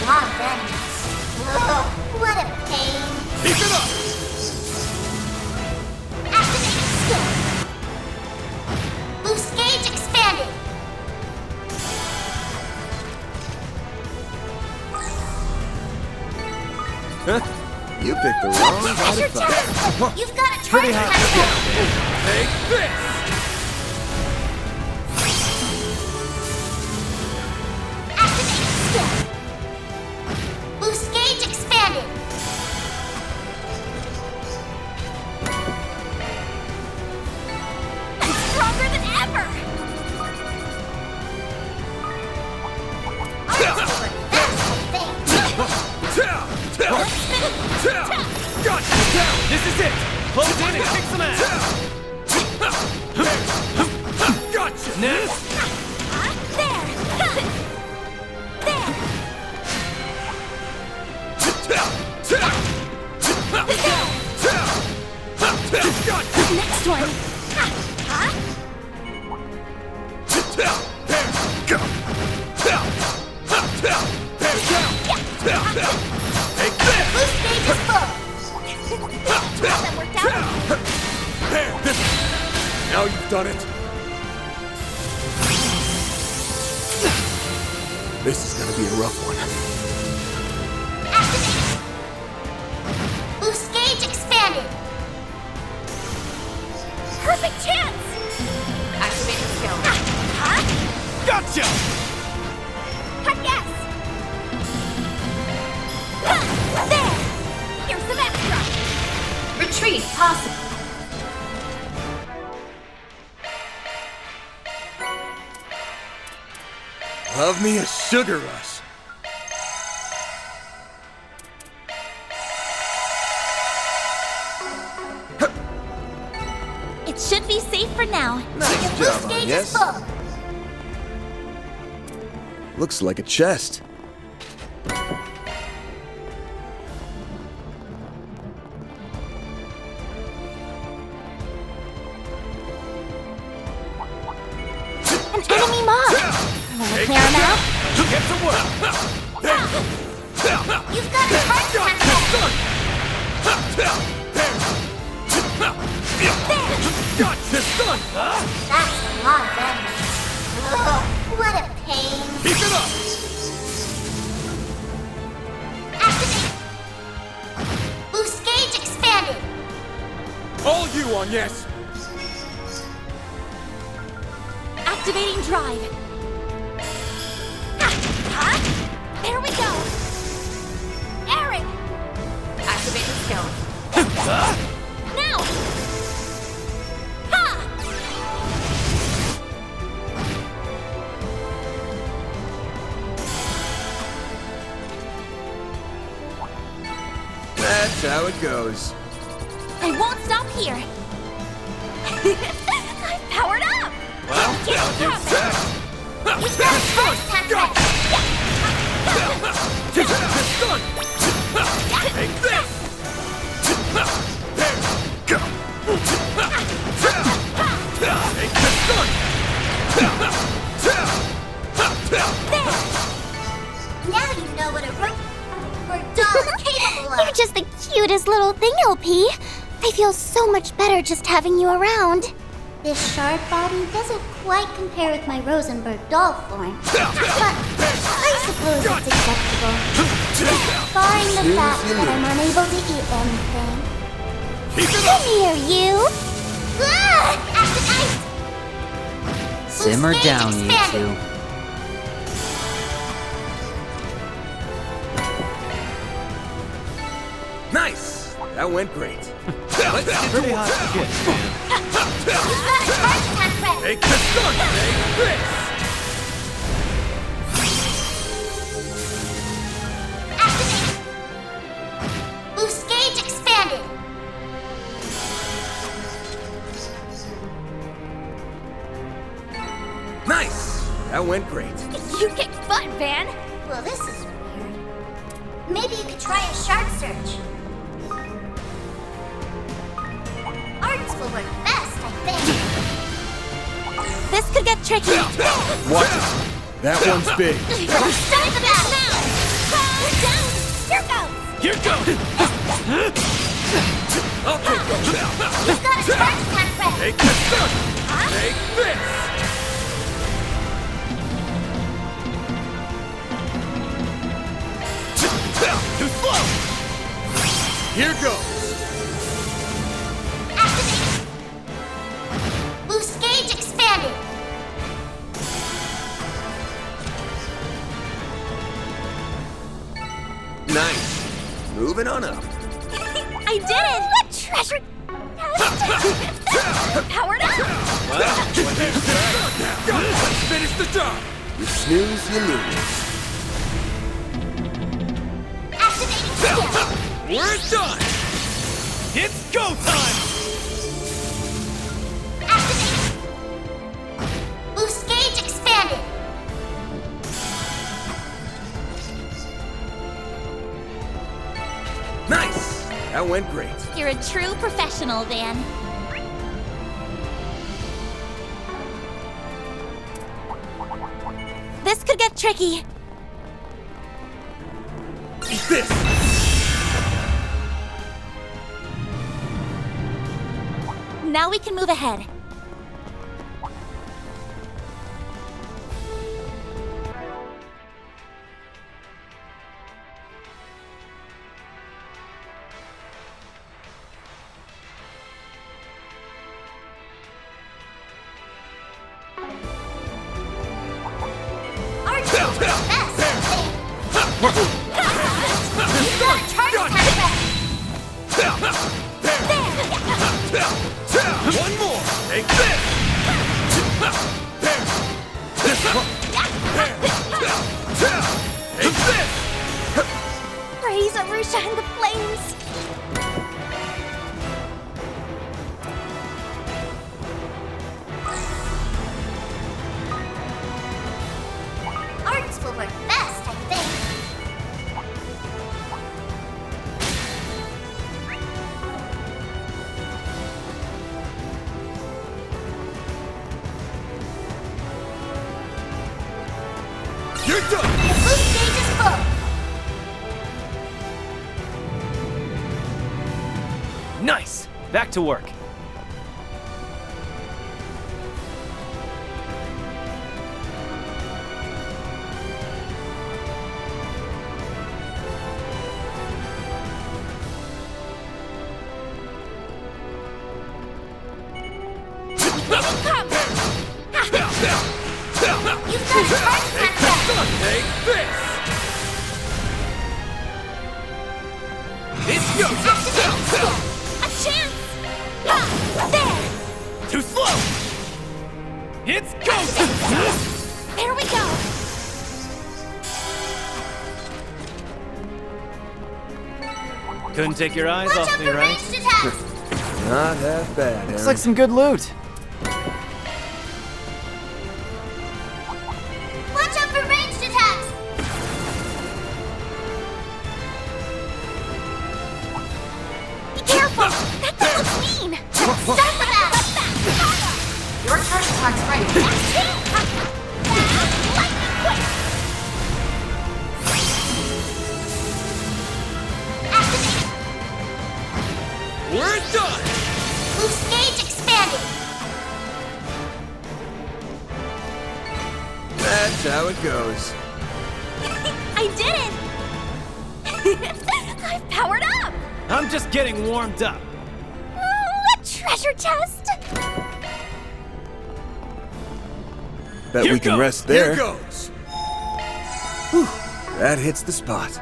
lot of enemies. Oh, what a pain! Keep it up! Activating skill! Boost gauge expanded! Huh? You picked the wrong guy to fight. You've got a charge attack ready! Take this! Activating skill! Boost gauge expanded! I'm stronger than ever. This is it! Close in and kick some ass! Gotcha! Next! There. Next one. Take this! Boost gauge is full! That worked out. There! Now you've done it! This is gonna be a rough one. Activating! Boost gauge expanded! Perfect chance. Activating skill. Gotcha! Yes. There. Here's some extra. Retreat possible. Love me a sugar rush. It should be safe for now. Nice Boost job, gauge yes? is full. Looks like a chest. An enemy mob. Wanna clear him out? Get to work! You've got a charge attack ready! Got this done! That's a lot of enemies. Oh, what a pain! Keep it up! Activate! Boost gauge expanded! All you on, yes! Activating drive. There we go. Eric. Activating skill. Now. Ha! That's how it goes. I won't stop here. I'm powered up. Well, Can't now stop it. You've got a charge attack ready! This done! Take this! There! Go! Take this done! Now you know what a Rosenberg doll is capable of! You're just the cutest little thing, LP. I feel so much better just having you around. This shard body doesn't quite compare with my Rosenberg doll form. But I suppose it's acceptable. Barring the fact that I'm unable to eat anything. Come here, you. Acid ice! Simmer Boost down, gauge you expanded. two. That went great. Pretty hot shit, man. Take this start! Take this! Activate! Boost gauge expanded! Nice! That went great. You kicked butt, Van! Well, this is weird. Maybe you could try a shark search. Arts will work best, I think. This could get tricky. What? That one's big. Start the battle now! Down! Here goes! Here goes! I'll take those out. You've got a charge attack ready! Take this start! Take this! Too slow! Here goes! Activate! Boost gauge expanded! Nice. Moving on up. I did it! What treasure? Powered up! Let's finish the job! You snooze, you lose. Activating skill! We're done! It's go time! Activate! Boost gauge expanded! Nice! That went great. You're a true professional, Van. This could get tricky. Eat this! Now we can move ahead. Arch will work best, I think. You've got a charge attack ready! One more! Take this! This one! Take this! Praise Arusha and the flames! Arts will work best, I think. You're done! The boost gauge is full! Nice! Back to work. You've got a charge attack ready! Take this! It's go! Activating skill! A chance! Ha! There! Too slow! It's go! There we go! Couldn't take your eyes Watch off out me, for right? ranged attacks! Not half bad, Looks Aaron. like some good loot. Watch out for ranged attacks! Be careful! That thing looks mean! Start the battle! Your charge attack's ready. Lightning quick! Activate! We're done! Boost gauge expanded! That's how it goes. I did it! I've powered up! I'm just getting warmed up. Oh, a treasure chest! Bet Here we can goes. rest there. Here goes. Whew, that hits the spot.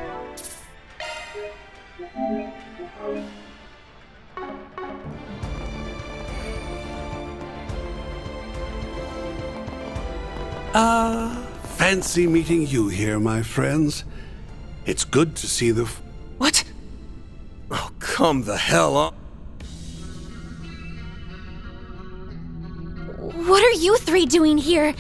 Fancy meeting you here, my friends. It's good to see the... What? Oh, come the hell on. What are you three doing here?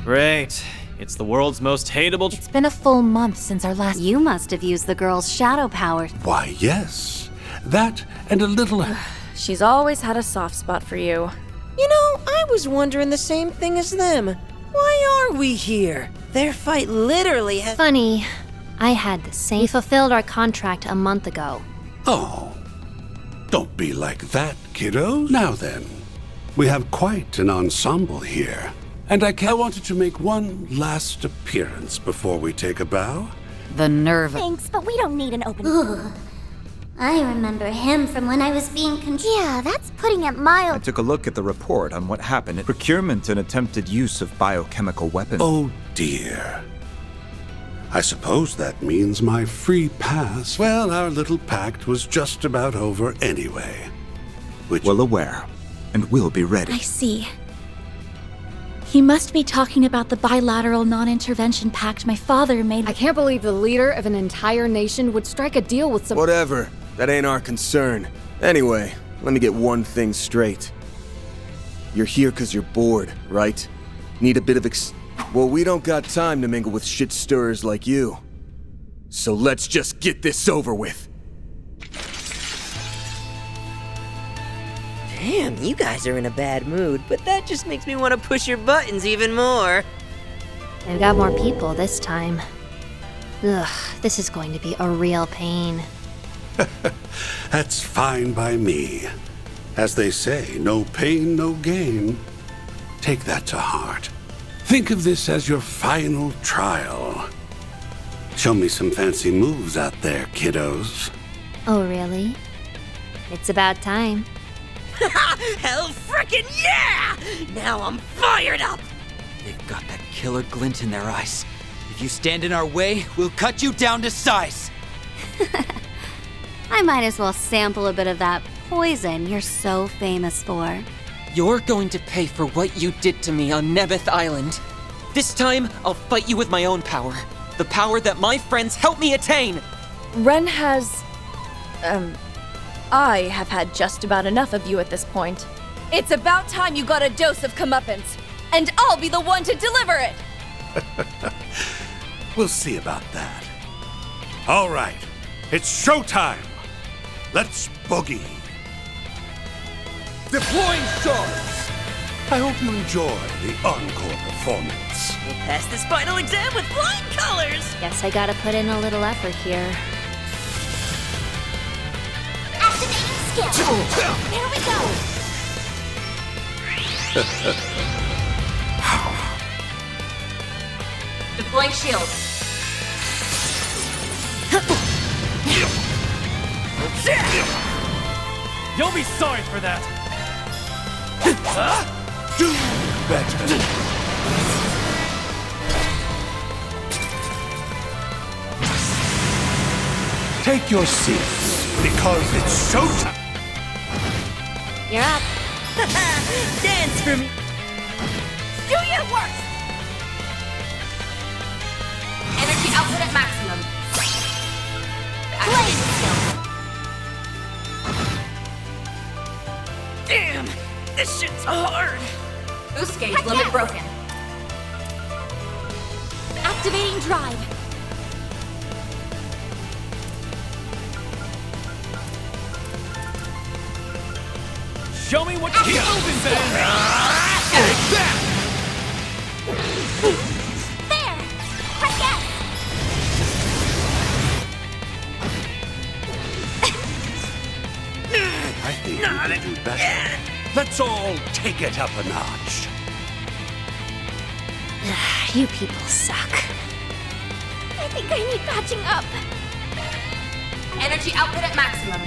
Great. It's the world's most hateable. It's been a full month since our last. You must have used the girl's shadow power. Why, yes. That and a little... She's always had a soft spot for you. You know, I was wondering the same thing as them. Why are we here? Their fight literally has... Funny, I had the same. We fulfilled our contract a month ago. Oh, don't be like that, kiddos. Now then, we have quite an ensemble here. And I wanted to make one last appearance before we take a bow. The nerve. Thanks, but we don't need an open... Ooh, I remember him from when I was being Yeah, that's putting it I mild. took a look at the report on what happened at procurement and attempted use of biochemical weapons. Oh dear. I suppose that means my free pass. Well, our little pact was just about over anyway. Which... Well aware, and will be ready. I see. He must be talking about the bilateral non-intervention pact my father made. I can't believe the leader of an entire nation would strike a deal with some... Whatever. That ain't our concern. Anyway, let me get one thing straight. You're here because you're bored, right? Need a bit of Well, we don't got time to mingle with shit stirrers like you. So let's just get this over with. Damn, you guys are in a bad mood, but that just makes me want to push your buttons even more. They've got more people this time. Ugh, this is going to be a real pain. That's fine by me. As they say, no pain, no gain. Take that to heart. Think of this as your final trial. Show me some fancy moves out there, kiddos. Oh, really? It's about time. Hell frickin' yeah! Now I'm fired up! They've got that killer glint in their eyes. If you stand in our way, we'll cut you down to size. I might as well sample a bit of that poison you're so famous for. You're going to pay for what you did to me on Nebeth Island. This time, I'll fight you with my own power. The power that my friends helped me attain! Ren has... I have had just about enough of you at this point. It's about time you got a dose of comeuppance, and I'll be the one to deliver it! We'll see about that. All right, it's showtime. Let's boogie. Deploying swords. I hope you enjoy the encore performance. We'll pass this final exam with flying colors! Guess I gotta put in a little effort here. Activating skill. Here we go. Deploying shield. You'll be sorry for that. Do better. Take your seats, because it's showtime. You're up. Dance for me! Do your worst! Energy output at maximum. Activating skill. Damn! This shit's hard! Boost gauge limit broken. Activating drive. Show me what you open, There! Yes! I think we can do better. Let's all take it up a notch. You people suck. I think I need patching up. Energy output at maximum.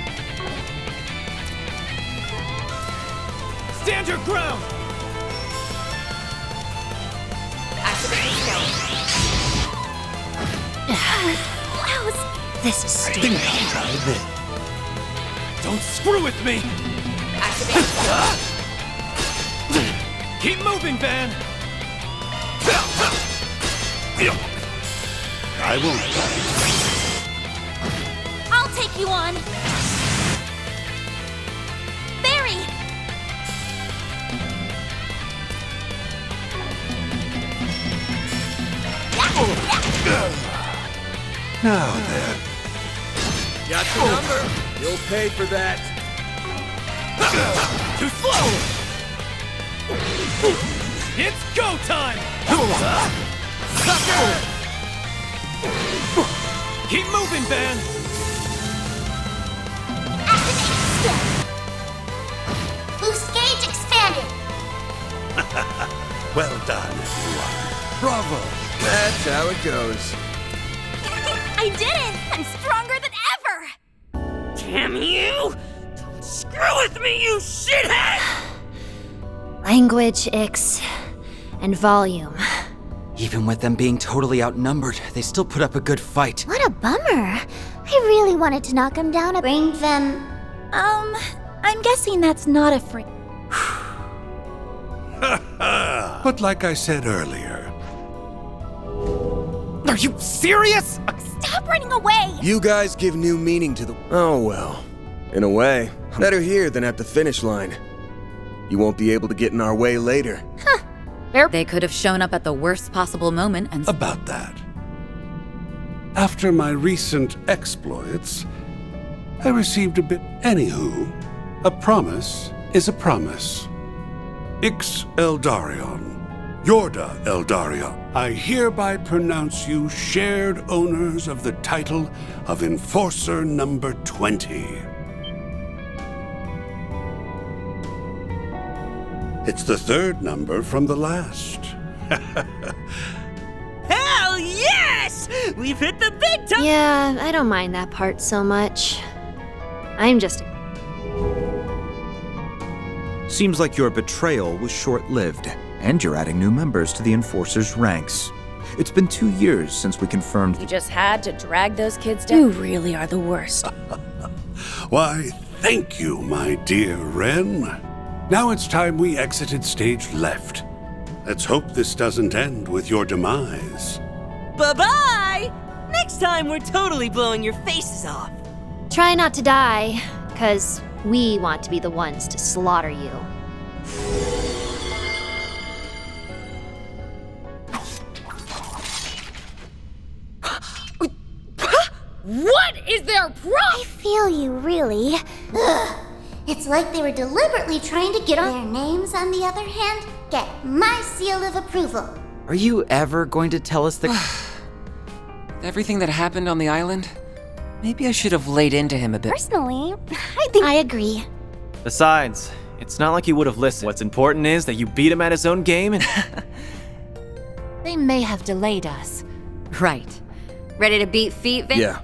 Stand your ground! Activating skill. This is stupid. Don't screw with me! Keep moving, Van! I won't. I'll take you on. Barry! Now then. Got the number. You'll pay for that. Too slow! It's go time! Sucker! Keep moving, Van! Boost gauge expanded. Well done, everyone. Bravo. That's how it goes. I did it! I'm stronger than ever! Damn you! Don't screw with me, you shithead! Language, ix, and volume. Even with them being totally outnumbered, they still put up a good fight. What a bummer. I really wanted to knock him down. Bring them. I'm guessing that's not a free. But like I said earlier, Are you serious? Stop running away! You guys give new meaning to the... Oh, well. In a way, better here than at the finish line. You won't be able to get in our way later. They could have shown up at the worst possible moment and... about that. After my recent exploits, I received a bit... Anywho, a promise is a promise. Ix Eldarion. Yorda Eldarion. I hereby pronounce you shared owners of the title of Enforcer number 20. It's the third number from the last. Hell yes! We've hit the big time! Yeah, I don't mind that part so much. I'm just... Seems like your betrayal was short-lived, and you're adding new members to the Enforcer's ranks. It's been 2 years since we confirmed... You just had to drag those kids down. You really are the worst. Why, thank you, my dear Wren. Now it's time we exited stage left. Let's hope this doesn't end with your demise. Bye-bye! Next time we're totally blowing your faces off. Try not to die, because we want to be the ones to slaughter you. What is their problem? I feel you, really. Ugh. It's like they were deliberately trying to get on their names, on the other hand, get my seal of approval. Are you ever going to tell us the... Everything that happened on the island? Maybe I should have laid into him a bit. Personally, I think I agree. Besides, it's not like he would have listened. What's important is that you beat him at his own game and... They may have delayed us. Right. Ready to beat feet, Vin? Yeah.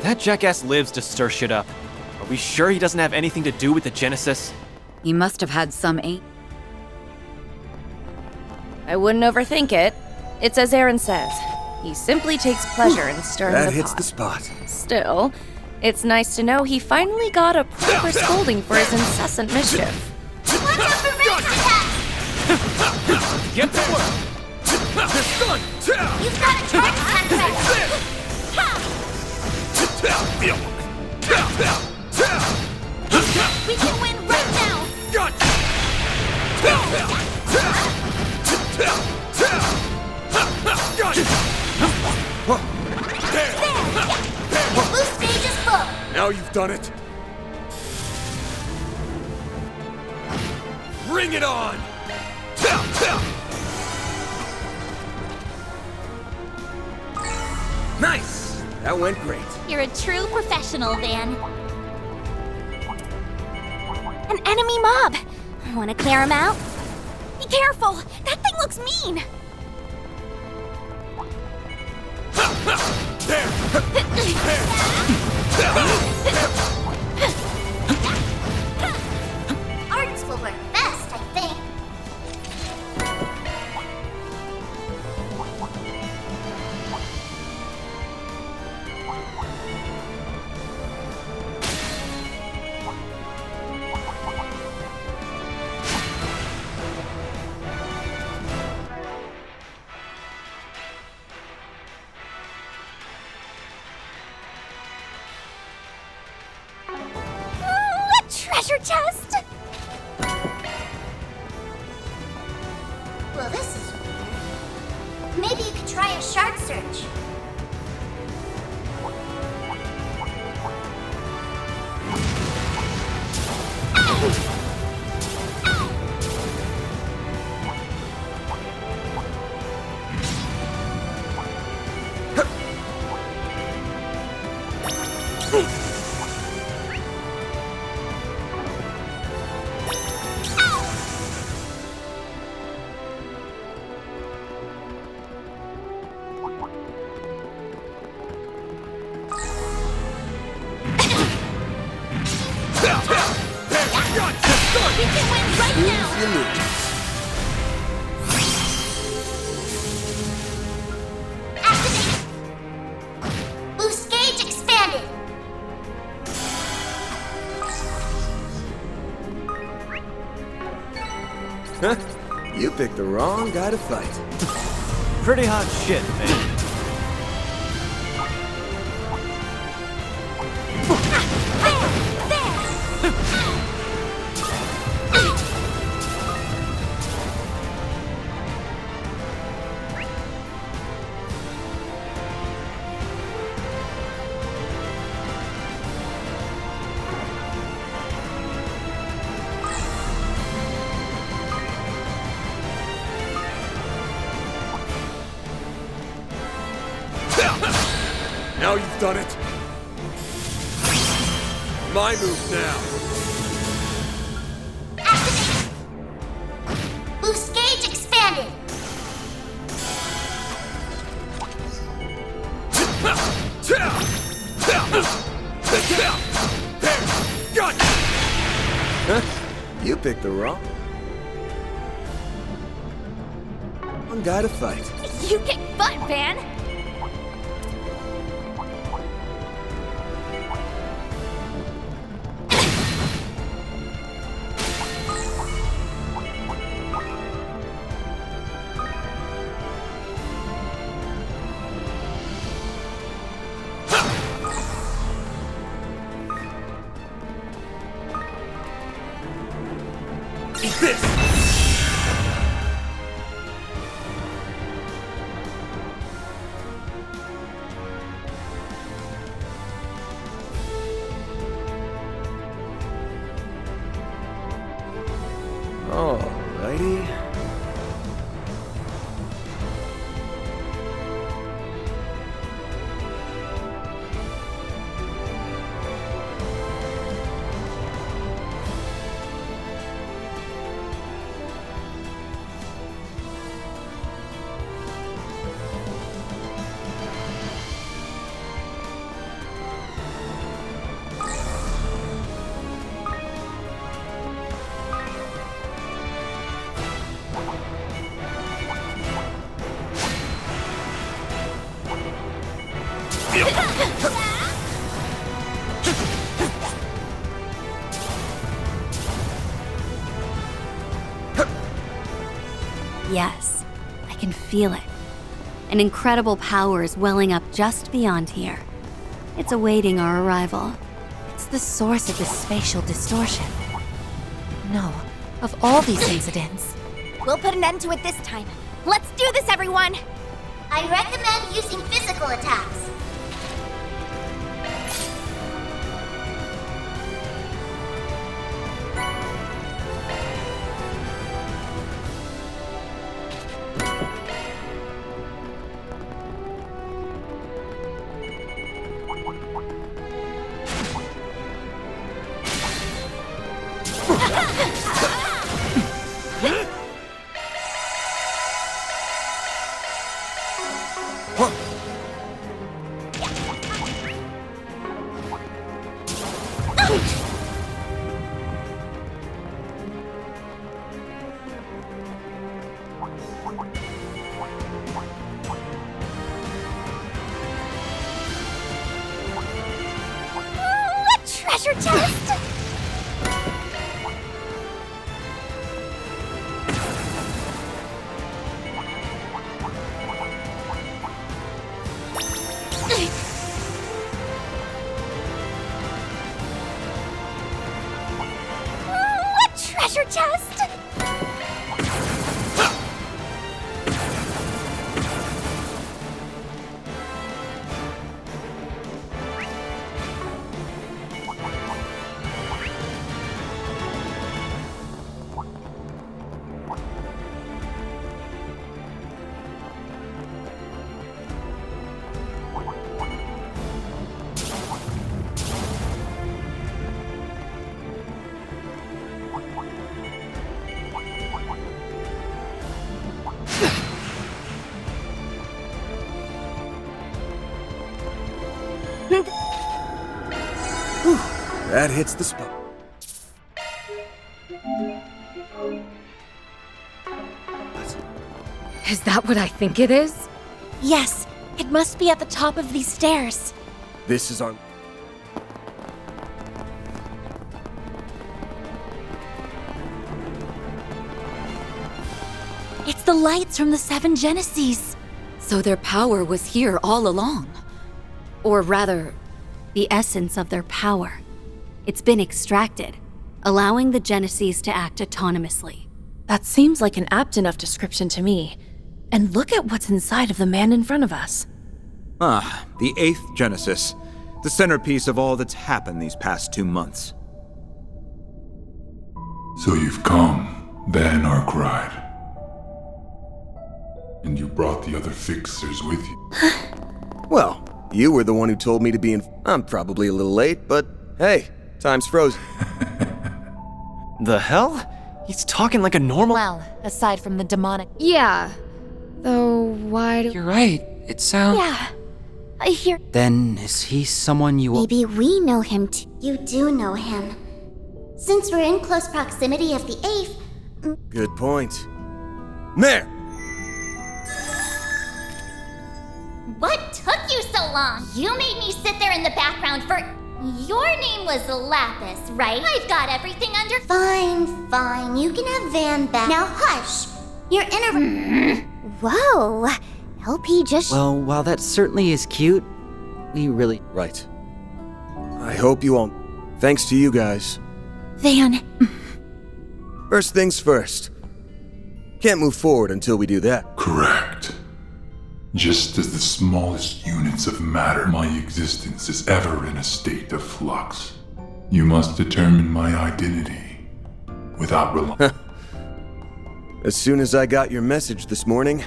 That jackass lives to stir shit up. Are we sure he doesn't have anything to do with the Genesis? He must have had some aim. I wouldn't overthink it. It's as Aaron says. He simply takes pleasure in stirring the pot. That hits the spot. Still, it's nice to know he finally got a proper scolding for his incessant mischief. Watch out for red attack! Get to work! You've got a target contract! We can win right now! Boost gauge is full! Now you've done it. Bring it on! Nice! That went great. You're a true professional, Van. An enemy mob! Want to clear him out? Be careful! That thing looks mean! Ooh, a treasure chest! Well, this is weird. Maybe you could try a shard search. We can win right now! You lose. Activate! Boost gauge expanded! Huh? You picked the wrong guy to fight. Pretty hot shit, man. Now you've done it. My move now. Activate! Boost gauge expanded! Huh? You picked the wrong guy to fight. You kick butt, Van! Eat this! Alrighty. Yes, I can feel it. An incredible power is welling up just beyond here. It's awaiting our arrival. It's the source of this spatial distortion. No, of all these incidents. We'll put an end to it this time. Let's do this, everyone! I recommend using physical attacks. treasure chest? What treasure chest? That hits the spot. Is that what I think it is? Yes, it must be at the top of these stairs. This is our... It's the lights from the 7 Genesees. So their power was here all along. Or rather, the essence of their power. It's been extracted, allowing the Genesees to act autonomously. That seems like an apt enough description to me. And look at what's inside of the man in front of us. Ah, the 8th Genesis. The centerpiece of all that's happened these past 2 months. So you've come, Ben Arkwright. And you brought the other fixers with you. Well, you were the one who told me to be in... I'm probably a little late, but hey, time's frozen. The hell? He's talking like a normal... Well, aside from the demonic... Yeah. Though, why do... You're right. It sounds... Yeah, I hear... Then is he someone you... Maybe we know him too. You do know him. Since we're in close proximity of the 8th... Good point. There! What took you so long? You made me sit there in the background for... Your name was Lapis, right? I've got everything under... Fine. You can have Van back. Now hush! You're in a... Whoa! LP just... Well, while that certainly is cute, we really... Right. I hope you all... Thanks to you guys. Van... First things first. Can't move forward until we do that. Correct. Just as the smallest units of matter, my existence is ever in a state of flux. You must determine my identity without relying... As soon as I got your message this morning,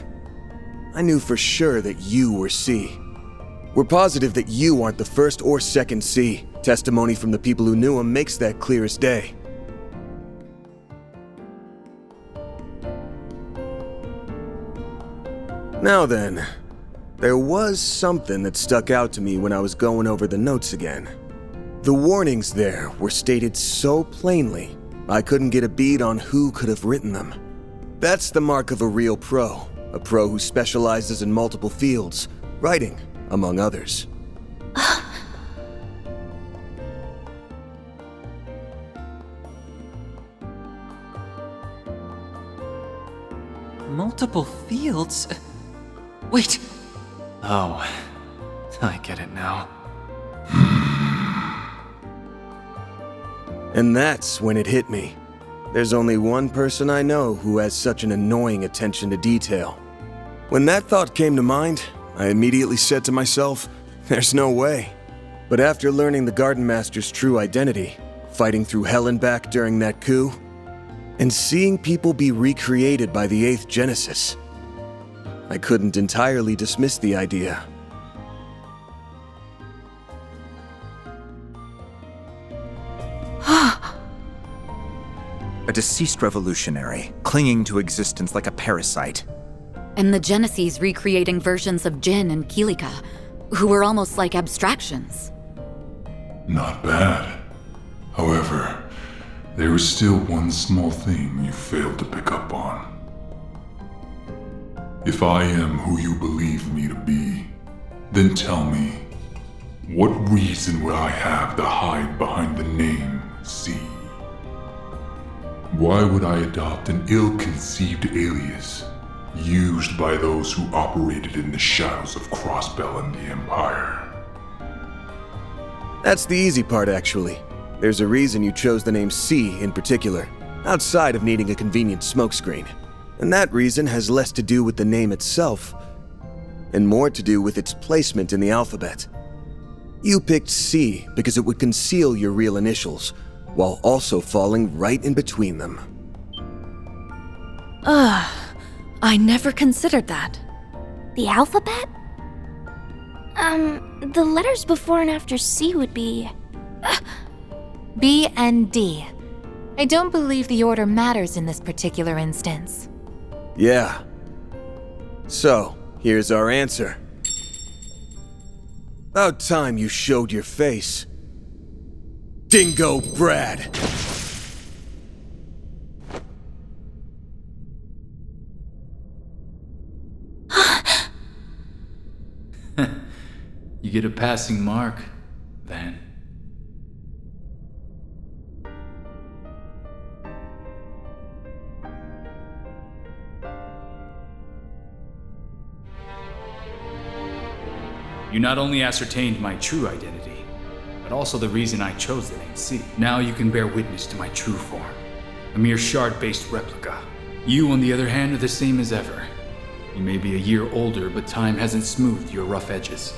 I knew for sure that you were C. We're positive that you aren't the first or second C. Testimony from the people who knew him makes that clear as day. Now then, there was something that stuck out to me when I was going over the notes again. The warnings there were stated so plainly, I couldn't get a bead on who could have written them. That's the mark of a real pro, a pro who specializes in multiple fields, writing, among others. Multiple fields? Wait. Oh, I get it now. And that's when it hit me. There's only one person I know who has such an annoying attention to detail. When that thought came to mind, I immediately said to myself, there's no way. But after learning the Garden Master's true identity, fighting through hell and back during that coup, and seeing people be recreated by the 8th Genesis, I couldn't entirely dismiss the idea. A deceased revolutionary, clinging to existence like a parasite. And the Genesees recreating versions of Jin and Kilika, who were almost like abstractions. Not bad. However, there is still one small thing you failed to pick up on. If I am who you believe me to be, then tell me, What reason would I have to hide behind the name C? Why would I adopt an ill-conceived alias used by those who operated in the shadows of Crossbell and the Empire? That's the easy part, actually. There's a reason you chose the name C in particular, outside of needing a convenient smokescreen. And that reason has less to do with the name itself, and more to do with its placement in the alphabet. You picked C because it would conceal your real initials, while also falling right in between them. I never considered that. The alphabet? The letters before and after C would be... B and D. I don't believe the order matters in this particular instance. Yeah. So, here's our answer. About time you showed your face. Dingo Brad! You get a passing mark, Van. You not only ascertained my true identity, but also the reason I chose the name C. Now you can bear witness to my true form, a mere shard-based replica. You, on the other hand, are the same as ever. You may be a year older, but time hasn't smoothed your rough edges.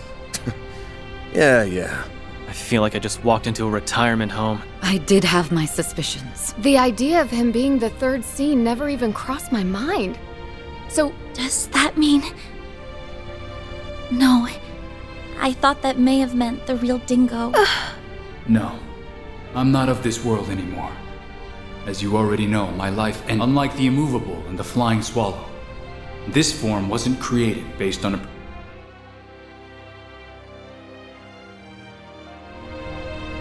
Yeah. I feel like I just walked into a retirement home. I did have my suspicions. The idea of him being the third C never even crossed my mind. So, does that mean... No. I thought that may have meant the real Dingo. No, I'm not of this world anymore. As you already know, my life ended. Unlike the immovable and the flying swallow, this form wasn't created based on a...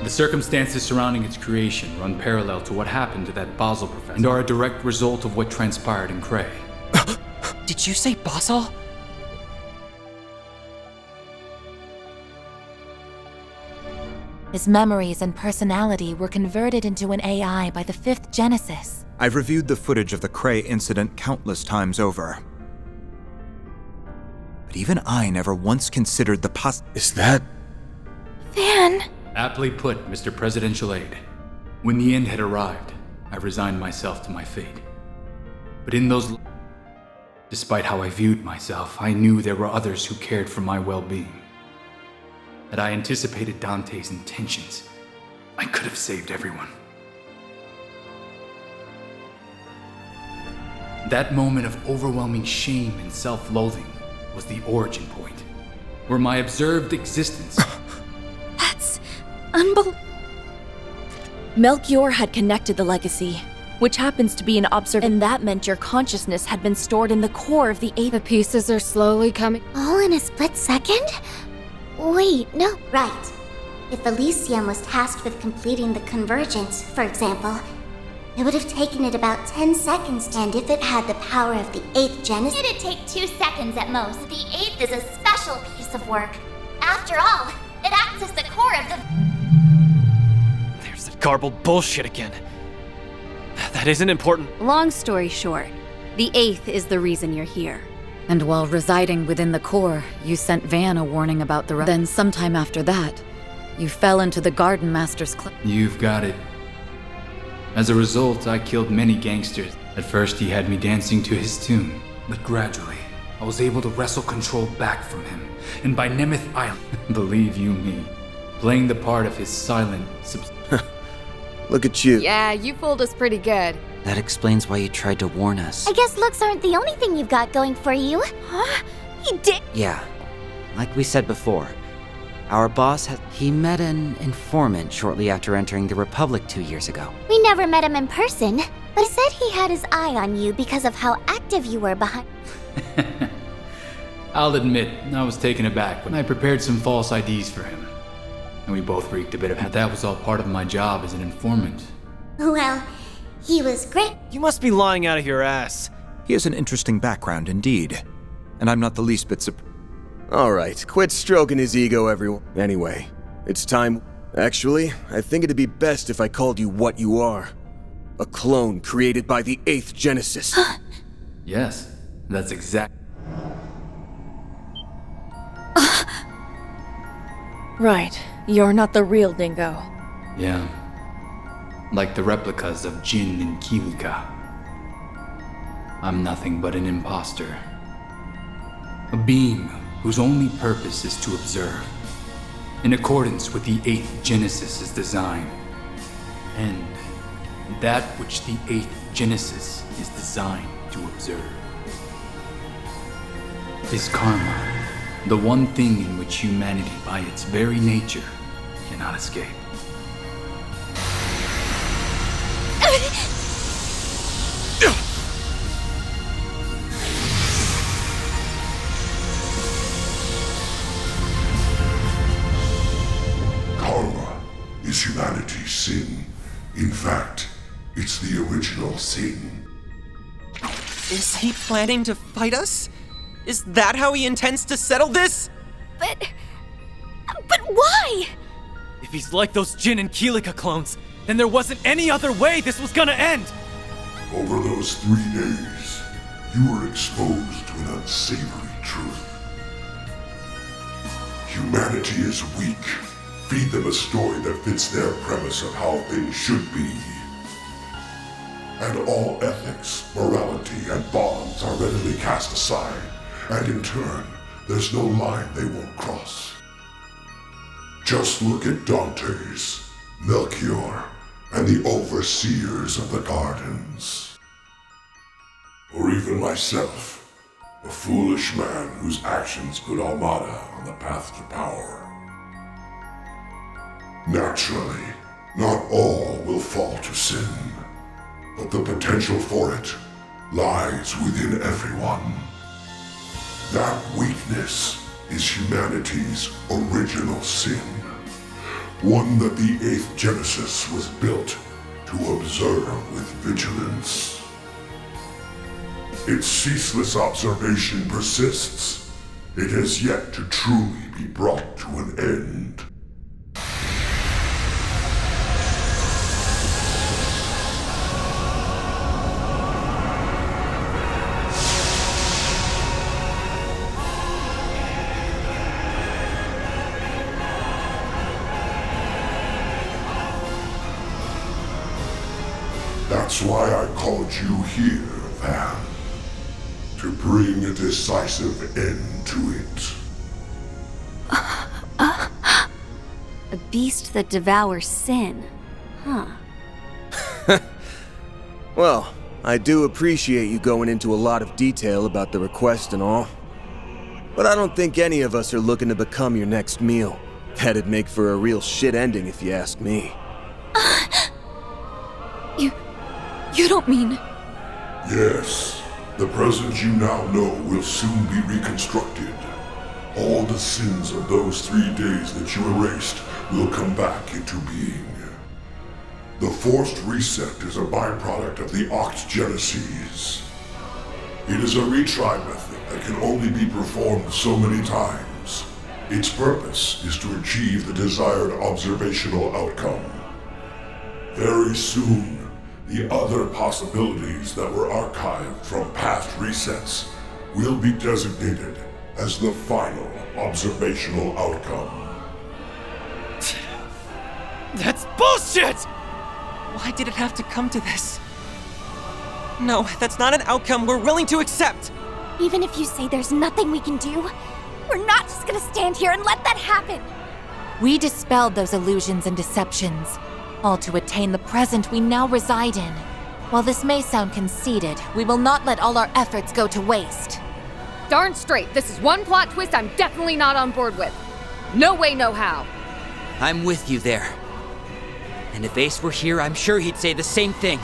The circumstances surrounding its creation run parallel to what happened to that Basel professor and are a direct result of what transpired in Cray. Did you say Basel? His memories and personality were converted into an AI by the 5th Genesis. I've reviewed the footage of the Cray incident countless times over. But even I never once considered the Is that... Van... Aptly put, Mr. Presidential Aide. When the end had arrived, I resigned myself to my fate. But in those... Despite how I viewed myself, I knew there were others who cared for my well-being. Had I anticipated Dante's intentions, I could have saved everyone. That moment of overwhelming shame and self-loathing was the origin point, where my observed existence... That's... unbelievable. Melchior had connected the legacy, which happens to be an and that meant your consciousness had been stored in the core of the 8th. The pieces are slowly coming. All in a split second? Wait, no. Right. If Elysium was tasked with completing the convergence, for example, it would have taken it about 10 seconds, and if it had the power of the 8th Genesis... It'd take 2 seconds at most. The 8th is a special piece of work. After all, it acts as the core of the... There's that garbled bullshit again. That isn't important. Long story short, the 8th is the reason you're here. And while residing within the core, you sent Van a warning about the... Then sometime after that, you fell into the Garden Master's club. You've got it. As a result, I killed many gangsters. At first, he had me dancing to his tune. But gradually, I was able to wrestle control back from him. And by Nemeth Island, believe you me, playing the part of his silent... Look at you. Yeah, you fooled us pretty good. That explains why you tried to warn us. I guess looks aren't the only thing you've got going for you. Huh? He did... Yeah, like we said before, our boss he met an informant shortly after entering the Republic 2 years ago. We never met him in person, but he said he had his eye on you because of how active you were behind... I'll admit, I was taken aback when I prepared some false IDs for him. And we both wreaked a bit of... But that was all part of my job as an informant. Well, he was great. You must be lying out of your ass. He has an interesting background indeed, and I'm not the least bit surprised. Alright, quit stroking his ego, everyone. Anyway, It's time. Actually, I think it'd be best if I called you what you are. A clone created by the 8th Genesis. Yes, that's exact. Right, you're not the real Dingo. Yeah. Like the replicas of Jin and Kilika. I'm nothing but an imposter. A being whose only purpose is to observe, in accordance with the 8th Genesis' design. And that which the 8th Genesis is designed to observe is karma, the one thing in which humanity by its very nature cannot escape. Karma is humanity's sin. In fact, it's the original sin. Is he planning to fight us? Is that how he intends to settle this? But why? If he's like those Jin and Kilika clones, then there wasn't any other way this was gonna end! Over those 3 days, you were exposed to an unsavory truth. Humanity is weak. Feed them a story that fits their premise of how things should be. And all ethics, morality, and bonds are readily cast aside, and in turn, there's no line they won't cross. Just look at Dante's, Melchior, and the overseers of the gardens. Or even myself, a foolish man whose actions put Almada on the path to power. Naturally, not all will fall to sin, but the potential for it lies within everyone. That weakness is humanity's original sin, one that the 8th Genesis was built to observe with vigilance. Its ceaseless observation persists. It has yet to truly be brought to an end. That's why I called you here, Van. To bring a decisive end to it. A beast that devours sin. Huh. Well, I do appreciate you going into a lot of detail about the request and all. But I don't think any of us are looking to become your next meal. That'd make for a real shit ending if you ask me. You don't mean... Yes. The present you now know will soon be reconstructed. All the sins of those 3 days that you erased will come back into being. The forced reset is a byproduct of the Oct Genesis. It is a retry method that can only be performed so many times. Its purpose is to achieve the desired observational outcome. Very soon, the other possibilities that were archived from past resets will be designated as the final observational outcome. That's bullshit! Why did it have to come to this? No, that's not an outcome we're willing to accept! Even if you say there's nothing we can do, we're not just gonna stand here and let that happen! We dispelled those illusions and deceptions, all to attain the present we now reside in. While this may sound conceited, we will not let all our efforts go to waste. Darn straight, this is one plot twist I'm definitely not on board with. No way, no how. I'm with you there. And if Ace were here, I'm sure he'd say the same thing.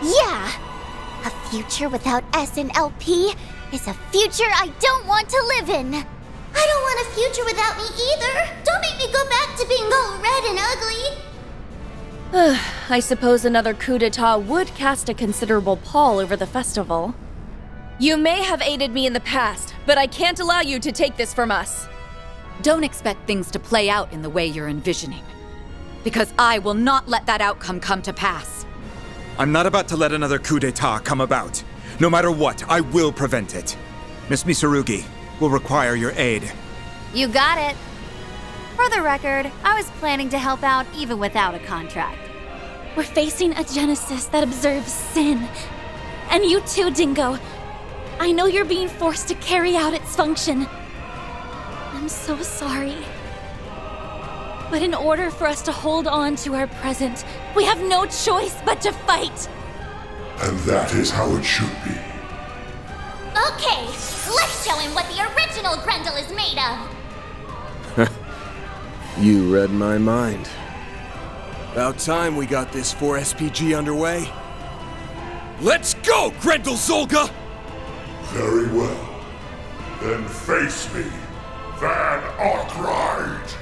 Yeah! A future without S and LP is a future I don't want to live in! I don't want a future without me either! Don't make me go back to being all red and ugly! I suppose another coup d'etat would cast a considerable pall over the festival. You may have aided me in the past, but I can't allow you to take this from us. Don't expect things to play out in the way you're envisioning. Because I will not let that outcome come to pass. I'm not about to let another coup d'etat come about. No matter what, I will prevent it. Miss Misarugi will require your aid. You got it. For the record, I was planning to help out even without a contract. We're facing a Genesis that observes sin. And you too, Dingo. I know you're being forced to carry out its function. I'm so sorry. But in order for us to hold on to our present, we have no choice but to fight. And that is how it should be. Okay, let's show him what the original Grendel is made of. You read my mind. About time we got this 4SPG underway. Let's go, Grendel Zolga! Very well. Then face me, Van Arkwright!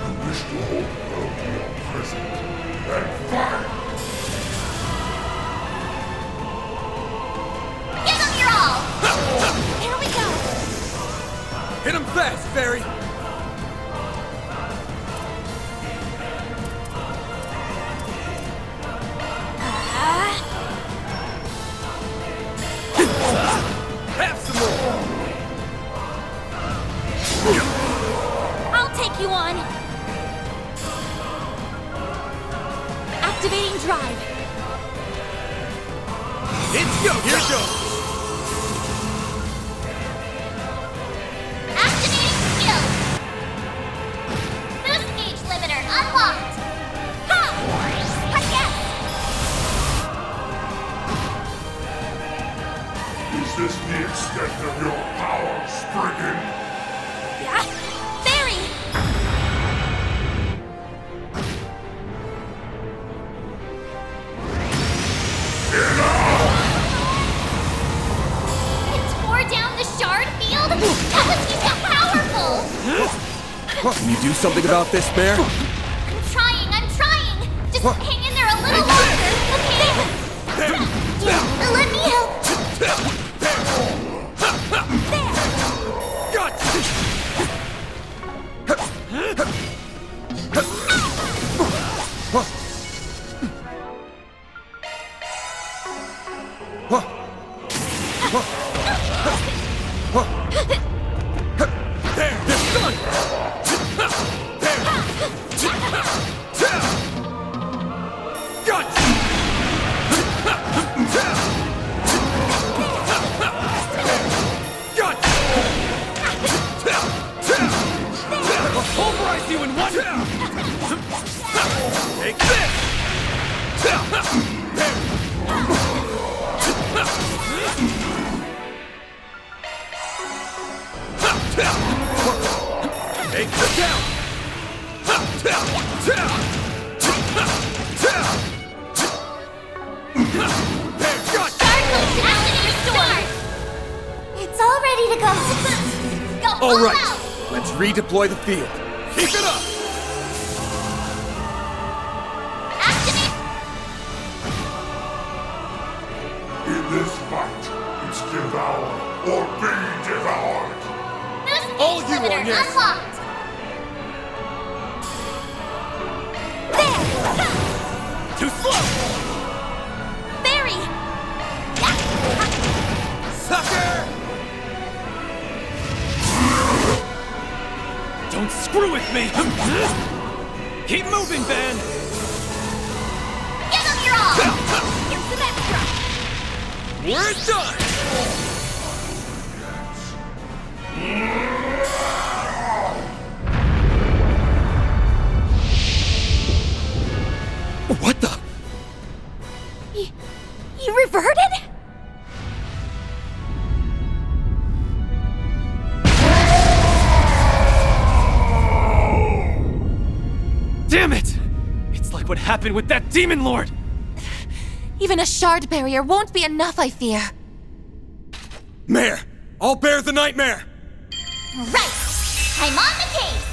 You wish to hold the world to your present, and fight! Give him your all! Here we go! Hit him fast, Fairy! Have some more! I'll take you on! Activating drive. Let's go! Here it goes! Activating skill! Boost gauge limiter unlocked! Ha! Yes! Is this the extent of your power, Spriggan? Yeah? Fairy! It tore down the shard field? That was so powerful! Can you do something about this, Bear? I'm trying! Just hang in there a little longer, okay? Let me help! Pulverize you in one! Take this! Take the count! It's all ready to go. Go All all right, out! let's redeploy the field. Keep it up! In this fight, it's devour or be devoured. Boost All gauge you limiter on yes. unlocked! Too slow! Fairy! Sucker! Don't screw with me! Keep moving, Van! Give them your all! Here's some extra! We're done! What the? You reverted? Damn it! It's like what happened with that Demon Lord! Even a shard barrier won't be enough, I fear. Mare, I'll bear the nightmare! Right! I'm on the case!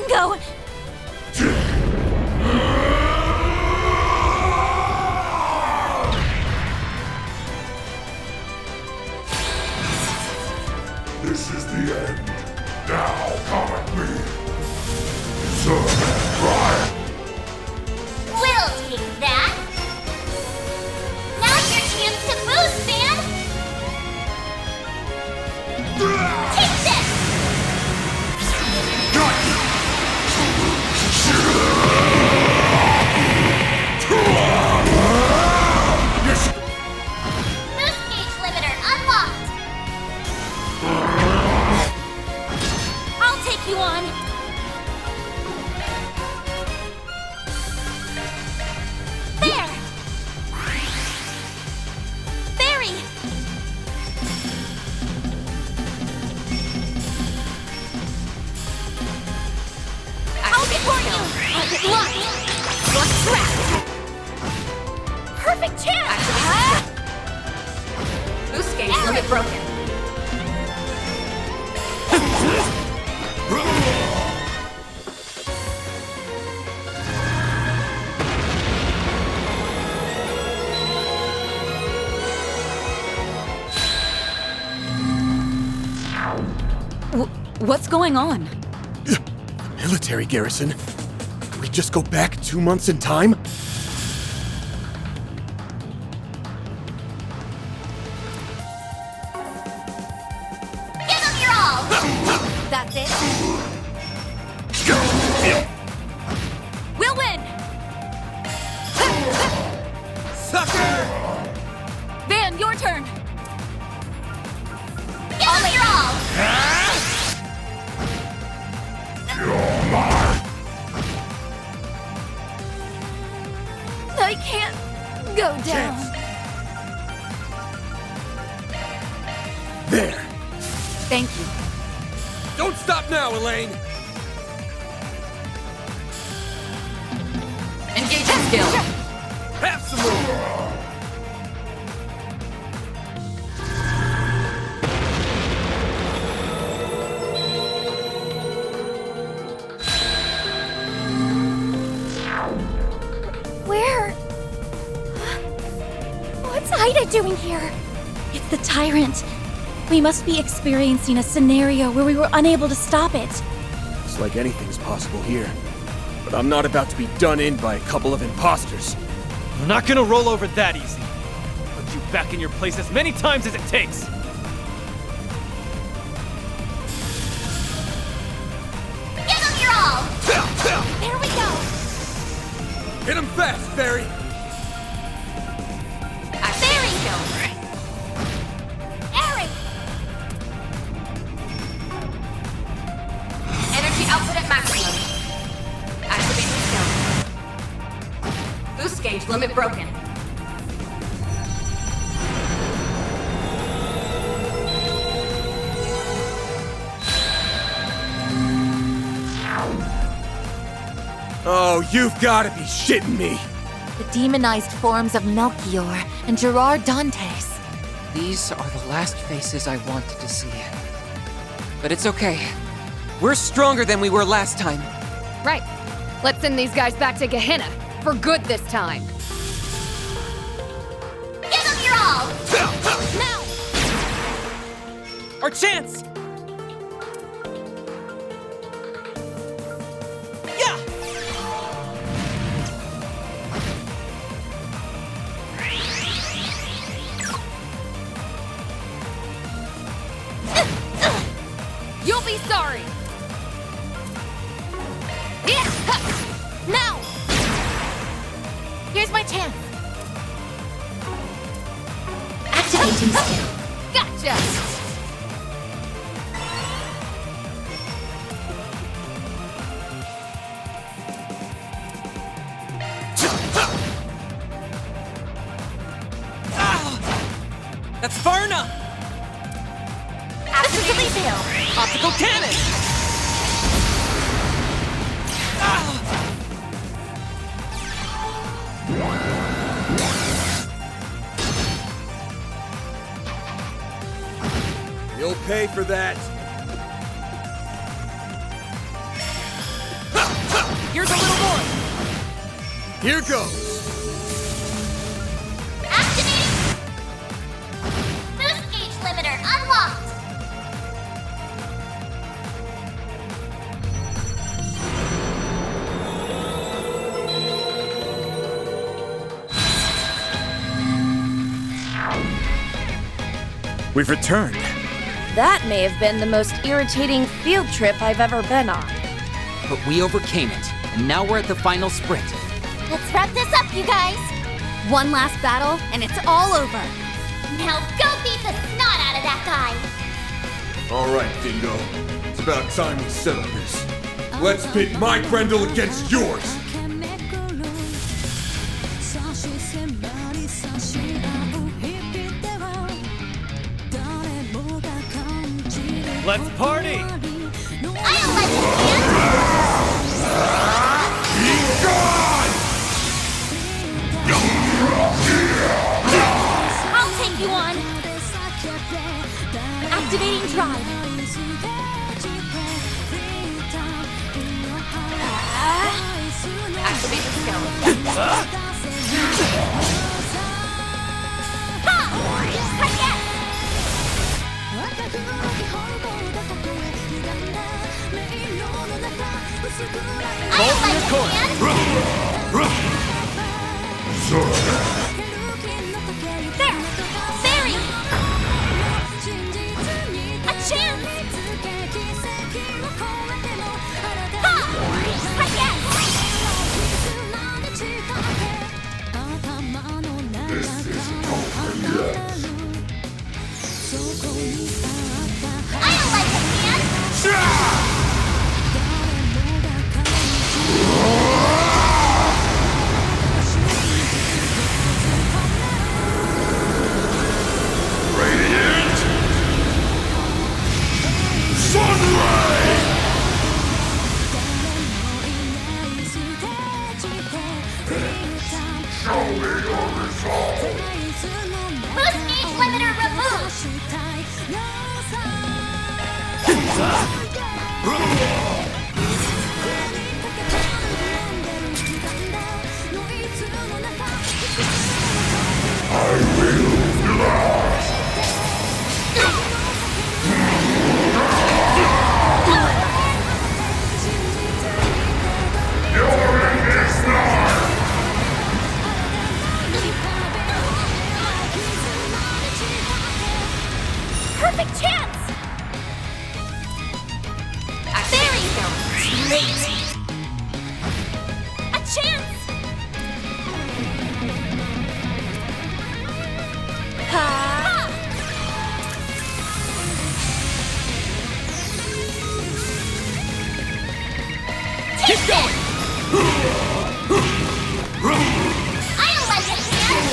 him go! This is the end. Now come at me. Serve and try. We'll take that. Now's your chance to boost, man. Take this. Boost gauge limiter unlocked. I'll take you on! There! Barry! I'll support you! I'll get locked! You're trapped! Perfect chance! Boost gauge limit broken. What's going on? Military garrison? Can we just go back 2 months in time? Give them your all. That's it. We'll win! Sucker! Van, your turn! Give them your all. I can't go down. There! Thank you. Don't stop now, Elaine! Engaging skill. Have some more! Where? What's Ida doing here? It's the Tyrant. We must be experiencing a scenario where we were unable to stop it. It's like anything's possible here. But I'm not about to be done in by a couple of imposters. We're not gonna roll over that easy. Put you back in your place as many times as it takes. Give them your all. There we go! Hit him fast, Barry! Barry. Eric. Energy output at maximum. Activating skill. Boost gauge limit broken. Oh, you've gotta be shitting me! The demonized forms of Melchior and Gerard Dantes. These are the last faces I wanted to see. But it's okay. We're stronger than we were last time. Right. Let's send these guys back to Gehenna. For good this time. Give them your all. Now! Our chance! Yeah! You'll be sorry. Yeah! Now! Here's my chance. Activating skill. Gotcha! That's far enough! Activating skill. Optical cannon! You'll pay for that. Here goes! Activating! Boost gauge limiter unlocked! We've returned. That may have been the most irritating field trip I've ever been on. But we overcame it, and now we're at the final sprint. Let's wrap this up, you guys! One last battle, and it's all over. Now go beat the snot out of that guy! All right, Dingo. It's about time we settle this. Let's pit my Grendel against yours! Let's party! I'll let you Be gone! I'll take you on! Activating drive. Activate the skeleton. Hold your course! There! Fairy! A chance! Ha! Yes! This isn't over yet. I'll let you man! Radiant! Sunray! Show me your resolve! Boost gauge limiter removed! Perfect chance! Fairy! A chance! Ha! Take this! I'll let you man!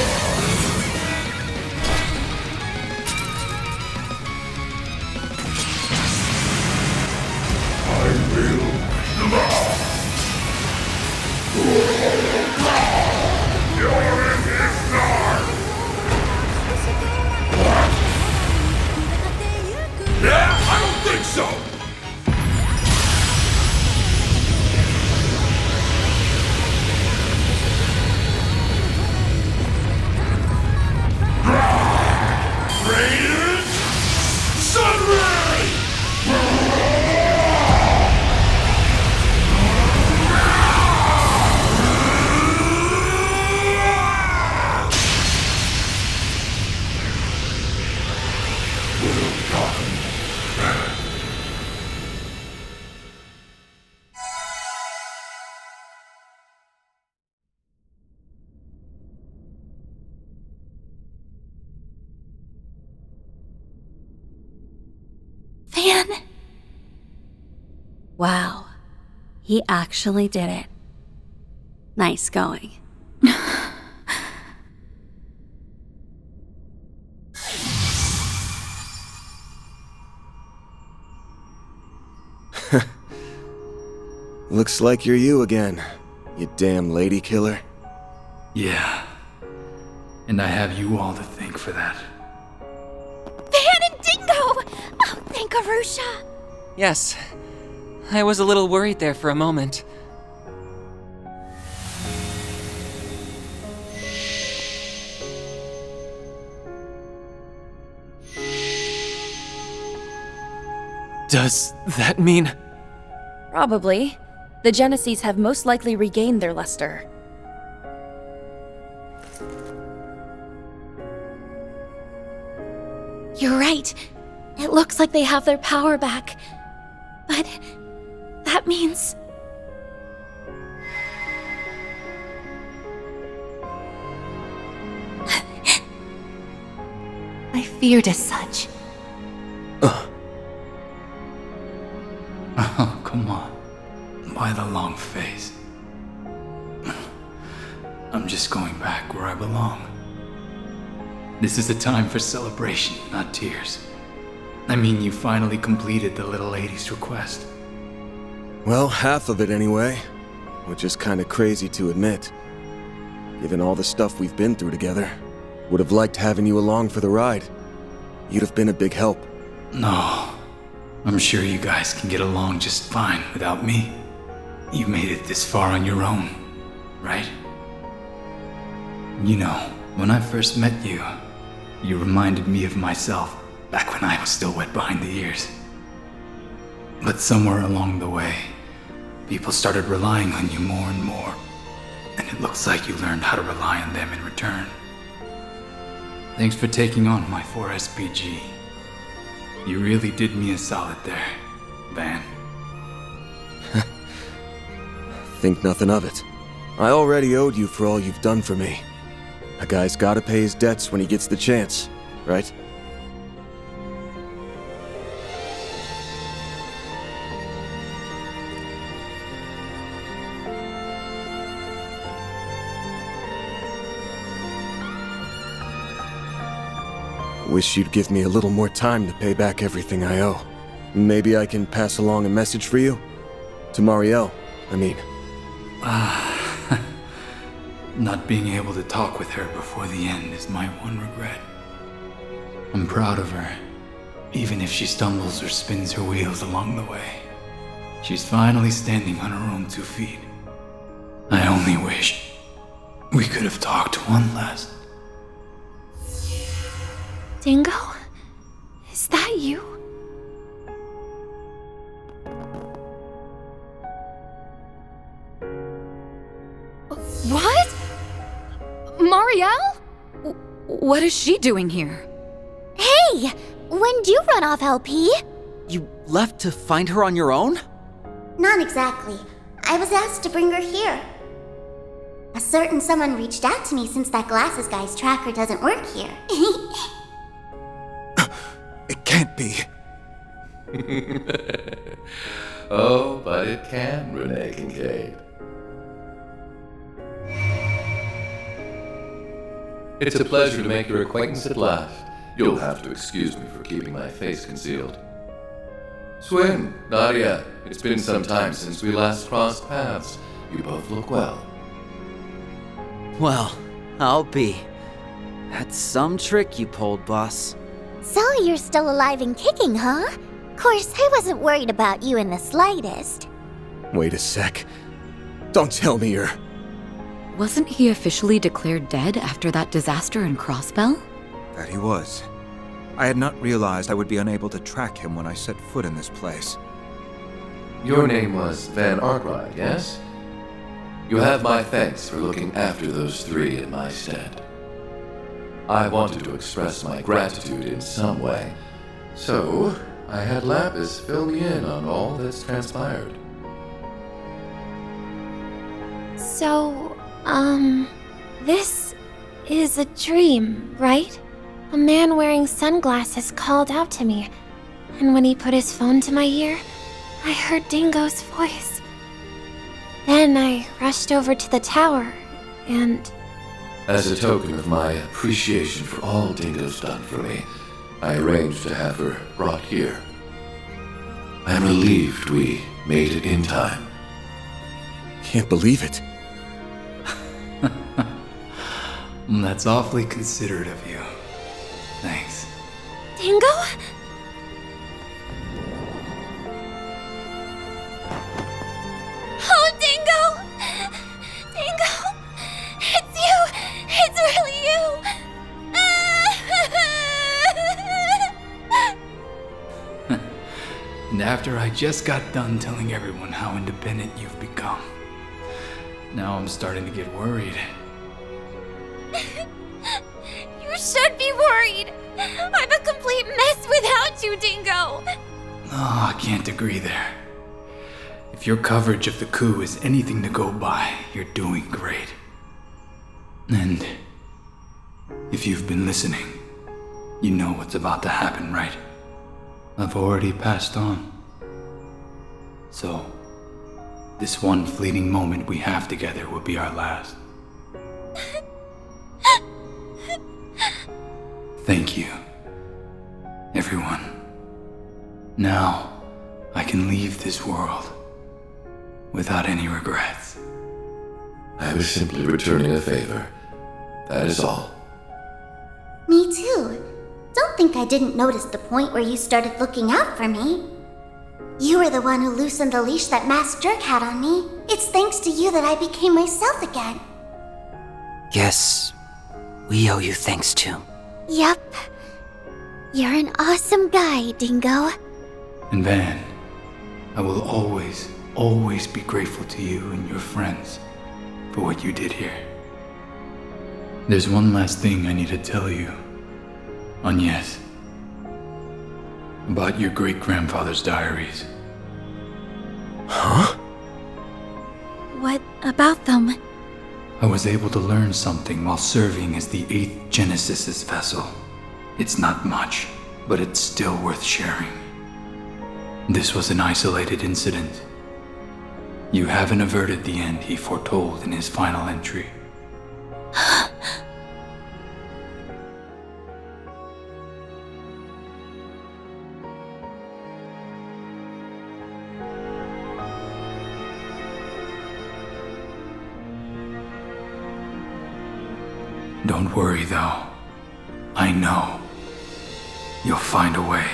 Yeah, I don't think so! Radiant Sunray! Fan! Wow. He actually did it. Nice going. Looks like you're you again, you damn lady killer. Yeah. And I have you all to thank for that. Fan and Dingo! Oh, thank Arusha! Yes, I was a little worried there for a moment. Does that mean... Probably. The Genesees have most likely regained their luster. You're right. It looks like they have their power back. But that means... I feared as such. Oh, come on. Why the long face? I'm just going back where I belong. This is a time for celebration, not tears. I mean, you finally completed the little lady's request. Well, half of it anyway. Which is kinda crazy to admit. Given all the stuff we've been through together. Would have liked having you along for the ride. You'd have been a big help. No. I'm sure you guys can get along just fine without me. You made it this far on your own, right? You know, when I first met you, you reminded me of myself back when I was still wet behind the ears. But somewhere along the way, people started relying on you more and more, and it looks like you learned how to rely on them in return. Thanks for taking on my 4SPG. You really did me a solid there, Van. Think nothing of it. I already owed you for all you've done for me. A guy's gotta pay his debts when he gets the chance, right? Wish you'd give me a little more time to pay back everything I owe. Maybe I can pass along a message for you? To Marielle, I mean. Not being able to talk with her before the end is my one regret. I'm proud of her, even if she stumbles or spins her wheels along the way. She's finally standing on her own 2 feet. I only wish we could have talked one last. Dingo? Is that you? What? Marielle? What is she doing here? Hey! When'd you run off, LP? You left to find her on your own? Not exactly. I was asked to bring her here. A certain someone reached out to me since that glasses guy's tracker doesn't work here. It can't be. Oh, but it can, Renee Kincaid. It's a pleasure to make your acquaintance at last. You'll have to excuse me for keeping my face concealed. Swin, Nadia, it's been some time since we last crossed paths. You both look well. Well, I'll be. That's some trick you pulled, boss. So you're still alive and kicking, huh? Course, I wasn't worried about you in the slightest. Wait a sec. Don't tell me you're... Wasn't he officially declared dead after that disaster in Crossbell? That he was. I had not realized I would be unable to track him when I set foot in this place. Your name was Van Arkwright, yes? You have my thanks for looking after those 3 in my stead. I wanted to express my gratitude in some way, so I had Lapis fill me in on all that's transpired. So, this is a dream, right? A man wearing sunglasses called out to me, and when he put his phone to my ear, I heard Dingo's voice. Then I rushed over to the tower, and... As a token of my appreciation for all Dingo's done for me, I arranged to have her brought here. I'm relieved we made it in time. Can't believe it. That's awfully considerate of you. Thanks. Dingo? Oh, Dingo! Dingo! It's you! It's really you! after I just got done telling everyone how independent you've become. Now I'm starting to get worried. You should be worried. I'm a complete mess without you, Dingo. Oh, I can't agree there. If your coverage of the coup is anything to go by, you're doing great. And if you've been listening, you know what's about to happen, right? I've already passed on. So, this one fleeting moment we have together will be our last. Thank you, everyone. Now, I can leave this world without any regrets. I was simply returning a favor. That is all. Me too. Don't think I didn't notice the point where you started looking out for me. You were the one who loosened the leash that masked jerk had on me. It's thanks to you that I became myself again. Yes, we owe you thanks too. Yup. You're an awesome guy, Dingo. And Van, I will always, always be grateful to you and your friends for what you did here. There's one last thing I need to tell you, Agnes, about your great-grandfather's diaries. Huh? What about them? I was able to learn something while serving as the 8th Genesis's vessel. It's not much, but it's still worth sharing. This was an isolated incident. You haven't averted the end he foretold in his final entry. Don't worry, though. I know. You'll find a way.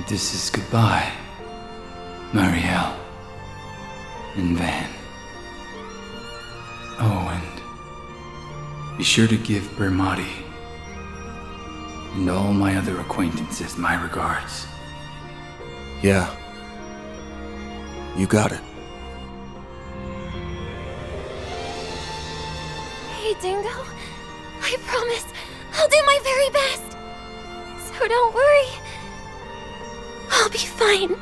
This is goodbye, Marielle and Van. Oh, and be sure to give Bermati and all my other acquaintances my regards. Yeah. You got it. Hey, Dingo. I promise I'll do my very best. So don't worry. I'll be fine.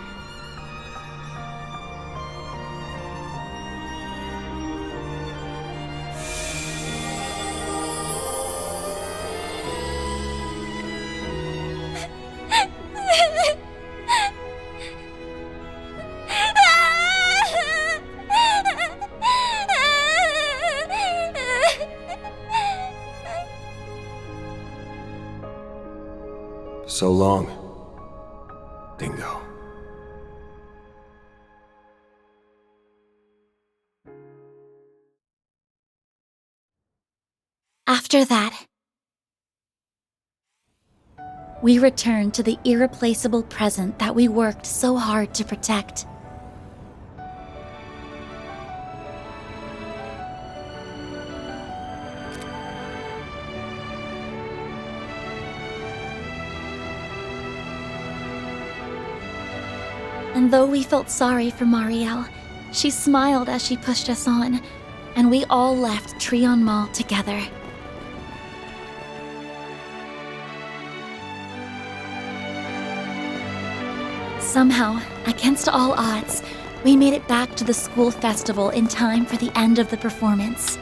So long, Dingo. After that, we returned to the irreplaceable present that we worked so hard to protect. And though we felt sorry for Marielle, she smiled as she pushed us on, and we all left Trion Mall together. Somehow, against all odds, we made it back to the school festival in time for the end of the performance.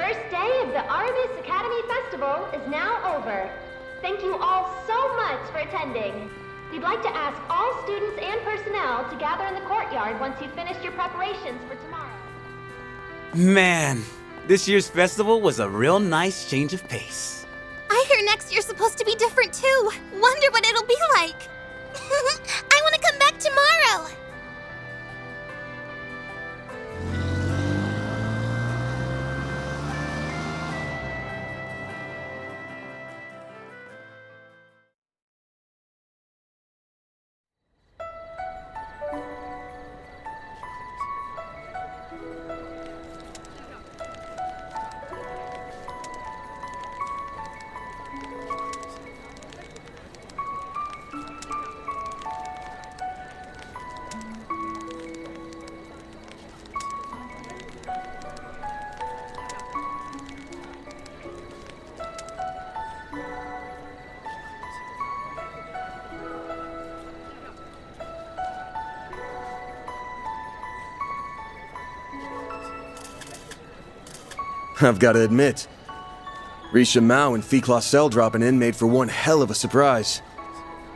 first day of the Artemis Academy Festival is now over. Thank you all so much for attending. We'd like to ask all students and personnel to gather in the courtyard once you've finished your preparations for tomorrow. Man, this year's festival was a real nice change of pace. I hear next year's supposed to be different too. Wonder what it'll be like. I want to come back tomorrow. I've got to admit, Risha Mao and Fee Clausel dropping in made for one hell of a surprise.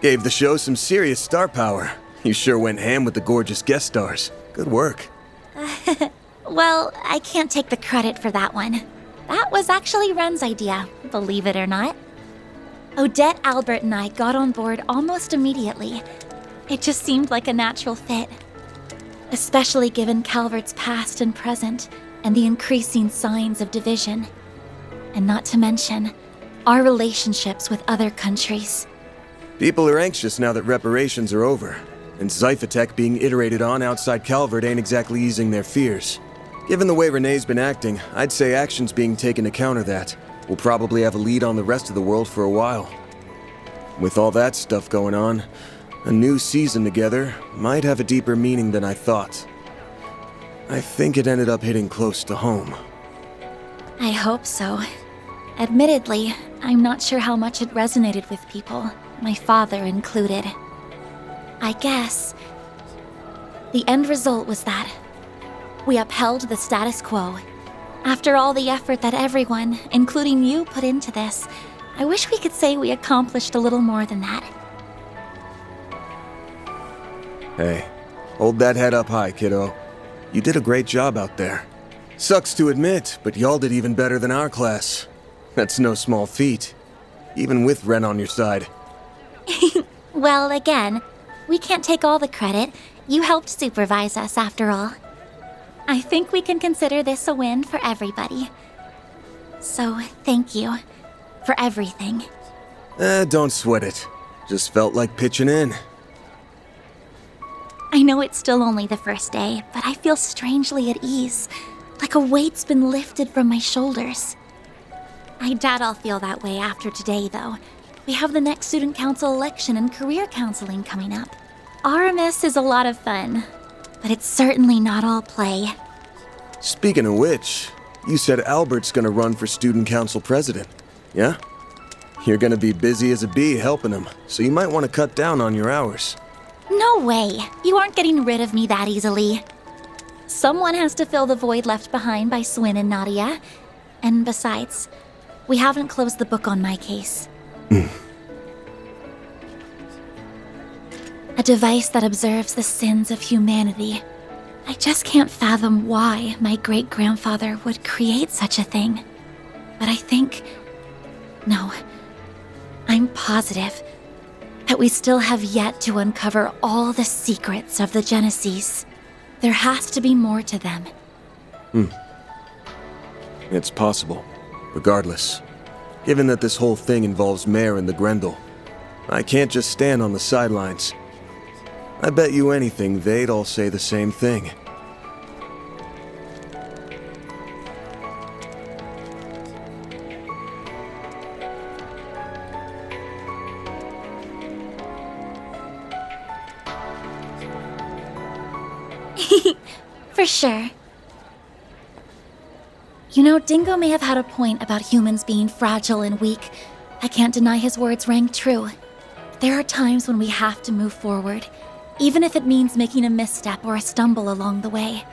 Gave the show some serious star power. You sure went ham with the gorgeous guest stars. Good work. Well, I can't take the credit for that one. That was actually Ren's idea, believe it or not. Odette, Albert, and I got on board almost immediately. It just seemed like a natural fit. Especially given Calvert's past and present, and the increasing signs of division. And not to mention, our relationships with other countries. People are anxious now that reparations are over, and Zyphatech being iterated on outside Calvert ain't exactly easing their fears. Given the way Renee's been acting, I'd say action's being taken to counter that. We'll probably have a lead on the rest of the world for a while. With all that stuff going on, a new season together might have a deeper meaning than I thought. I think it ended up hitting close to home. I hope so. Admittedly, I'm not sure how much it resonated with people, my father included. I guess the end result was that we upheld the status quo. After all the effort that everyone, including you, put into this, I wish we could say we accomplished a little more than that. Hey, hold that head up high, kiddo. You did a great job out there. Sucks to admit, but y'all did even better than our class. That's no small feat, even with Ren on your side. Well, again, we can't take all the credit. You helped supervise us, after all. I think we can consider this a win for everybody. So, thank you for everything. Don't sweat it. Just felt like pitching in. I know it's still only the first day, but I feel strangely at ease, like a weight's been lifted from my shoulders. I doubt I'll feel that way after today, though. We have the next student council election and career counseling coming up. RMS is a lot of fun, but it's certainly not all play. Speaking of which, you said Albert's gonna run for student council president, yeah? You're gonna be busy as a bee helping him, so you might want to cut down on your hours. No way! You aren't getting rid of me that easily. Someone has to fill the void left behind by Swin and Nadia. And besides, we haven't closed the book on my case. A device that observes the sins of humanity. I just can't fathom why my great-grandfather would create such a thing. But I think... No. I'm positive that we still have yet to uncover all the secrets of the Genesis. There has to be more to them. It's possible. Regardless, given that this whole thing involves Mare and the Grendel, I can't just stand on the sidelines. I bet you anything they'd all say the same thing. For sure. You know, Dingo may have had a point about humans being fragile and weak. I can't deny his words rang true. There are times when we have to move forward, even if it means making a misstep or a stumble along the way.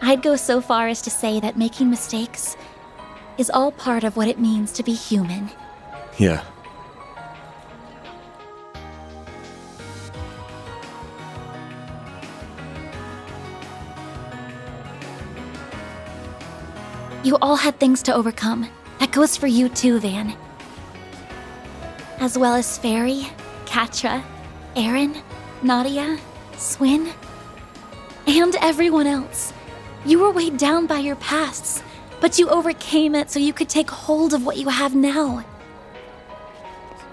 I'd go so far as to say that making mistakes is all part of what it means to be human. Yeah. You all had things to overcome. That goes for you too, Van. As well as Fairy, Katra, Aaron, Nadia, Swin, and everyone else. You were weighed down by your pasts, but you overcame it so you could take hold of what you have now.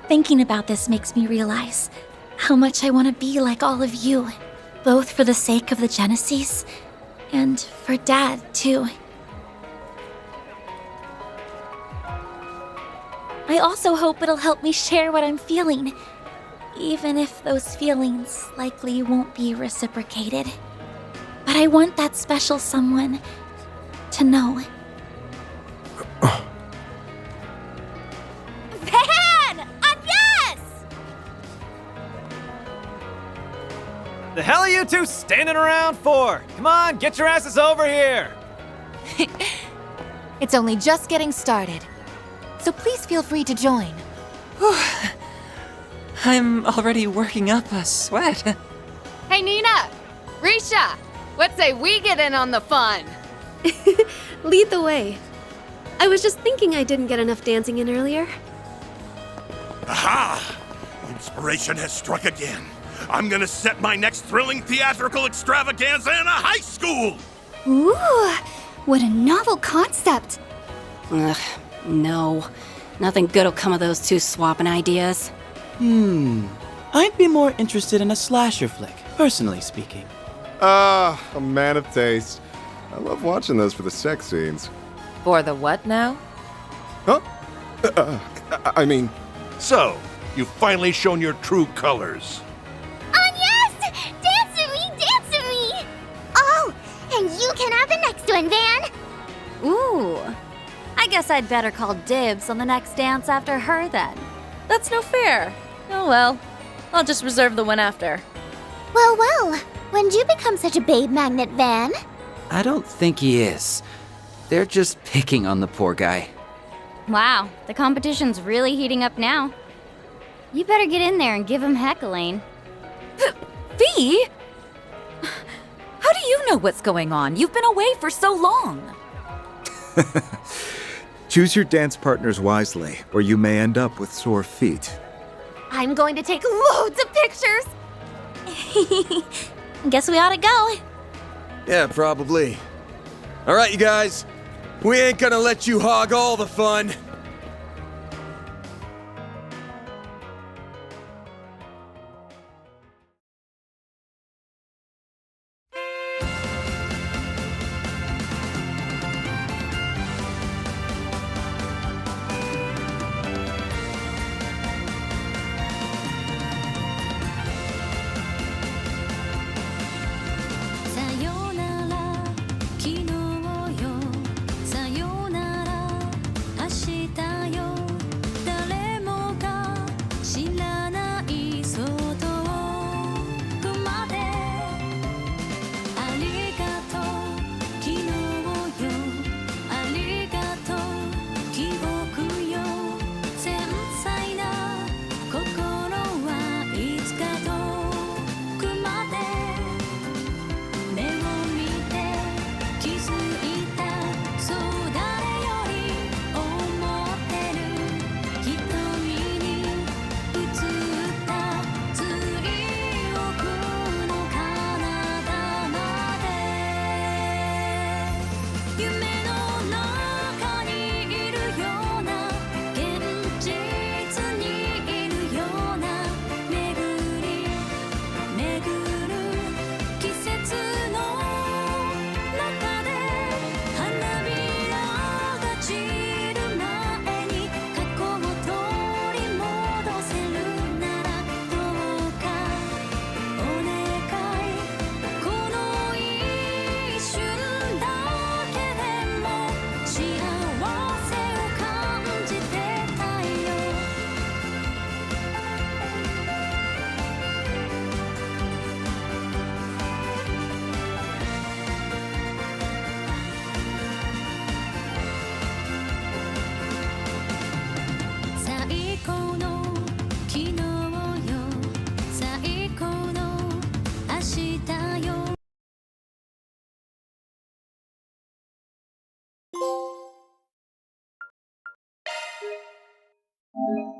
Thinking about this makes me realize how much I want to be like all of you, both for the sake of the Genesis and for Dad, too. I also hope it'll help me share what I'm feeling, even if those feelings likely won't be reciprocated. But I want that special someone to know. Van! Yes! The hell are you two standing around for? Come on, get your asses over here! It's only just getting started, so please feel free to join. I'm already working up a sweat. Hey, Nina! Risha! What say we get in on the fun? Lead the way. I was just thinking I didn't get enough dancing in earlier. Aha! Inspiration has struck again. I'm gonna set my next thrilling theatrical extravaganza in a high school! Ooh, what a novel concept. Ugh, no. Nothing good'll come of those two swapping ideas. I'd be more interested in a slasher flick, personally speaking. Ah, a man of taste. I love watching those for the sex scenes. For the what now? Huh? I mean... So, you've finally shown your true colors. Oh, yes! Dance with me! Oh, and you can have the next one, Van! Ooh. I guess I'd better call dibs on the next dance after her then. That's no fair. Oh well. I'll just reserve the one after. Well, when'd you become such a babe magnet, Van? I don't think he is. They're just picking on the poor guy. Wow, the competition's really heating up now. You better get in there and give him heckling. V? How do you know what's going on? You've been away for so long. Choose your dance partners wisely, or you may end up with sore feet. I'm going to take loads of pictures! Guess we ought to go. Yeah, probably. All right, you guys. We ain't gonna let you hog all the fun. you.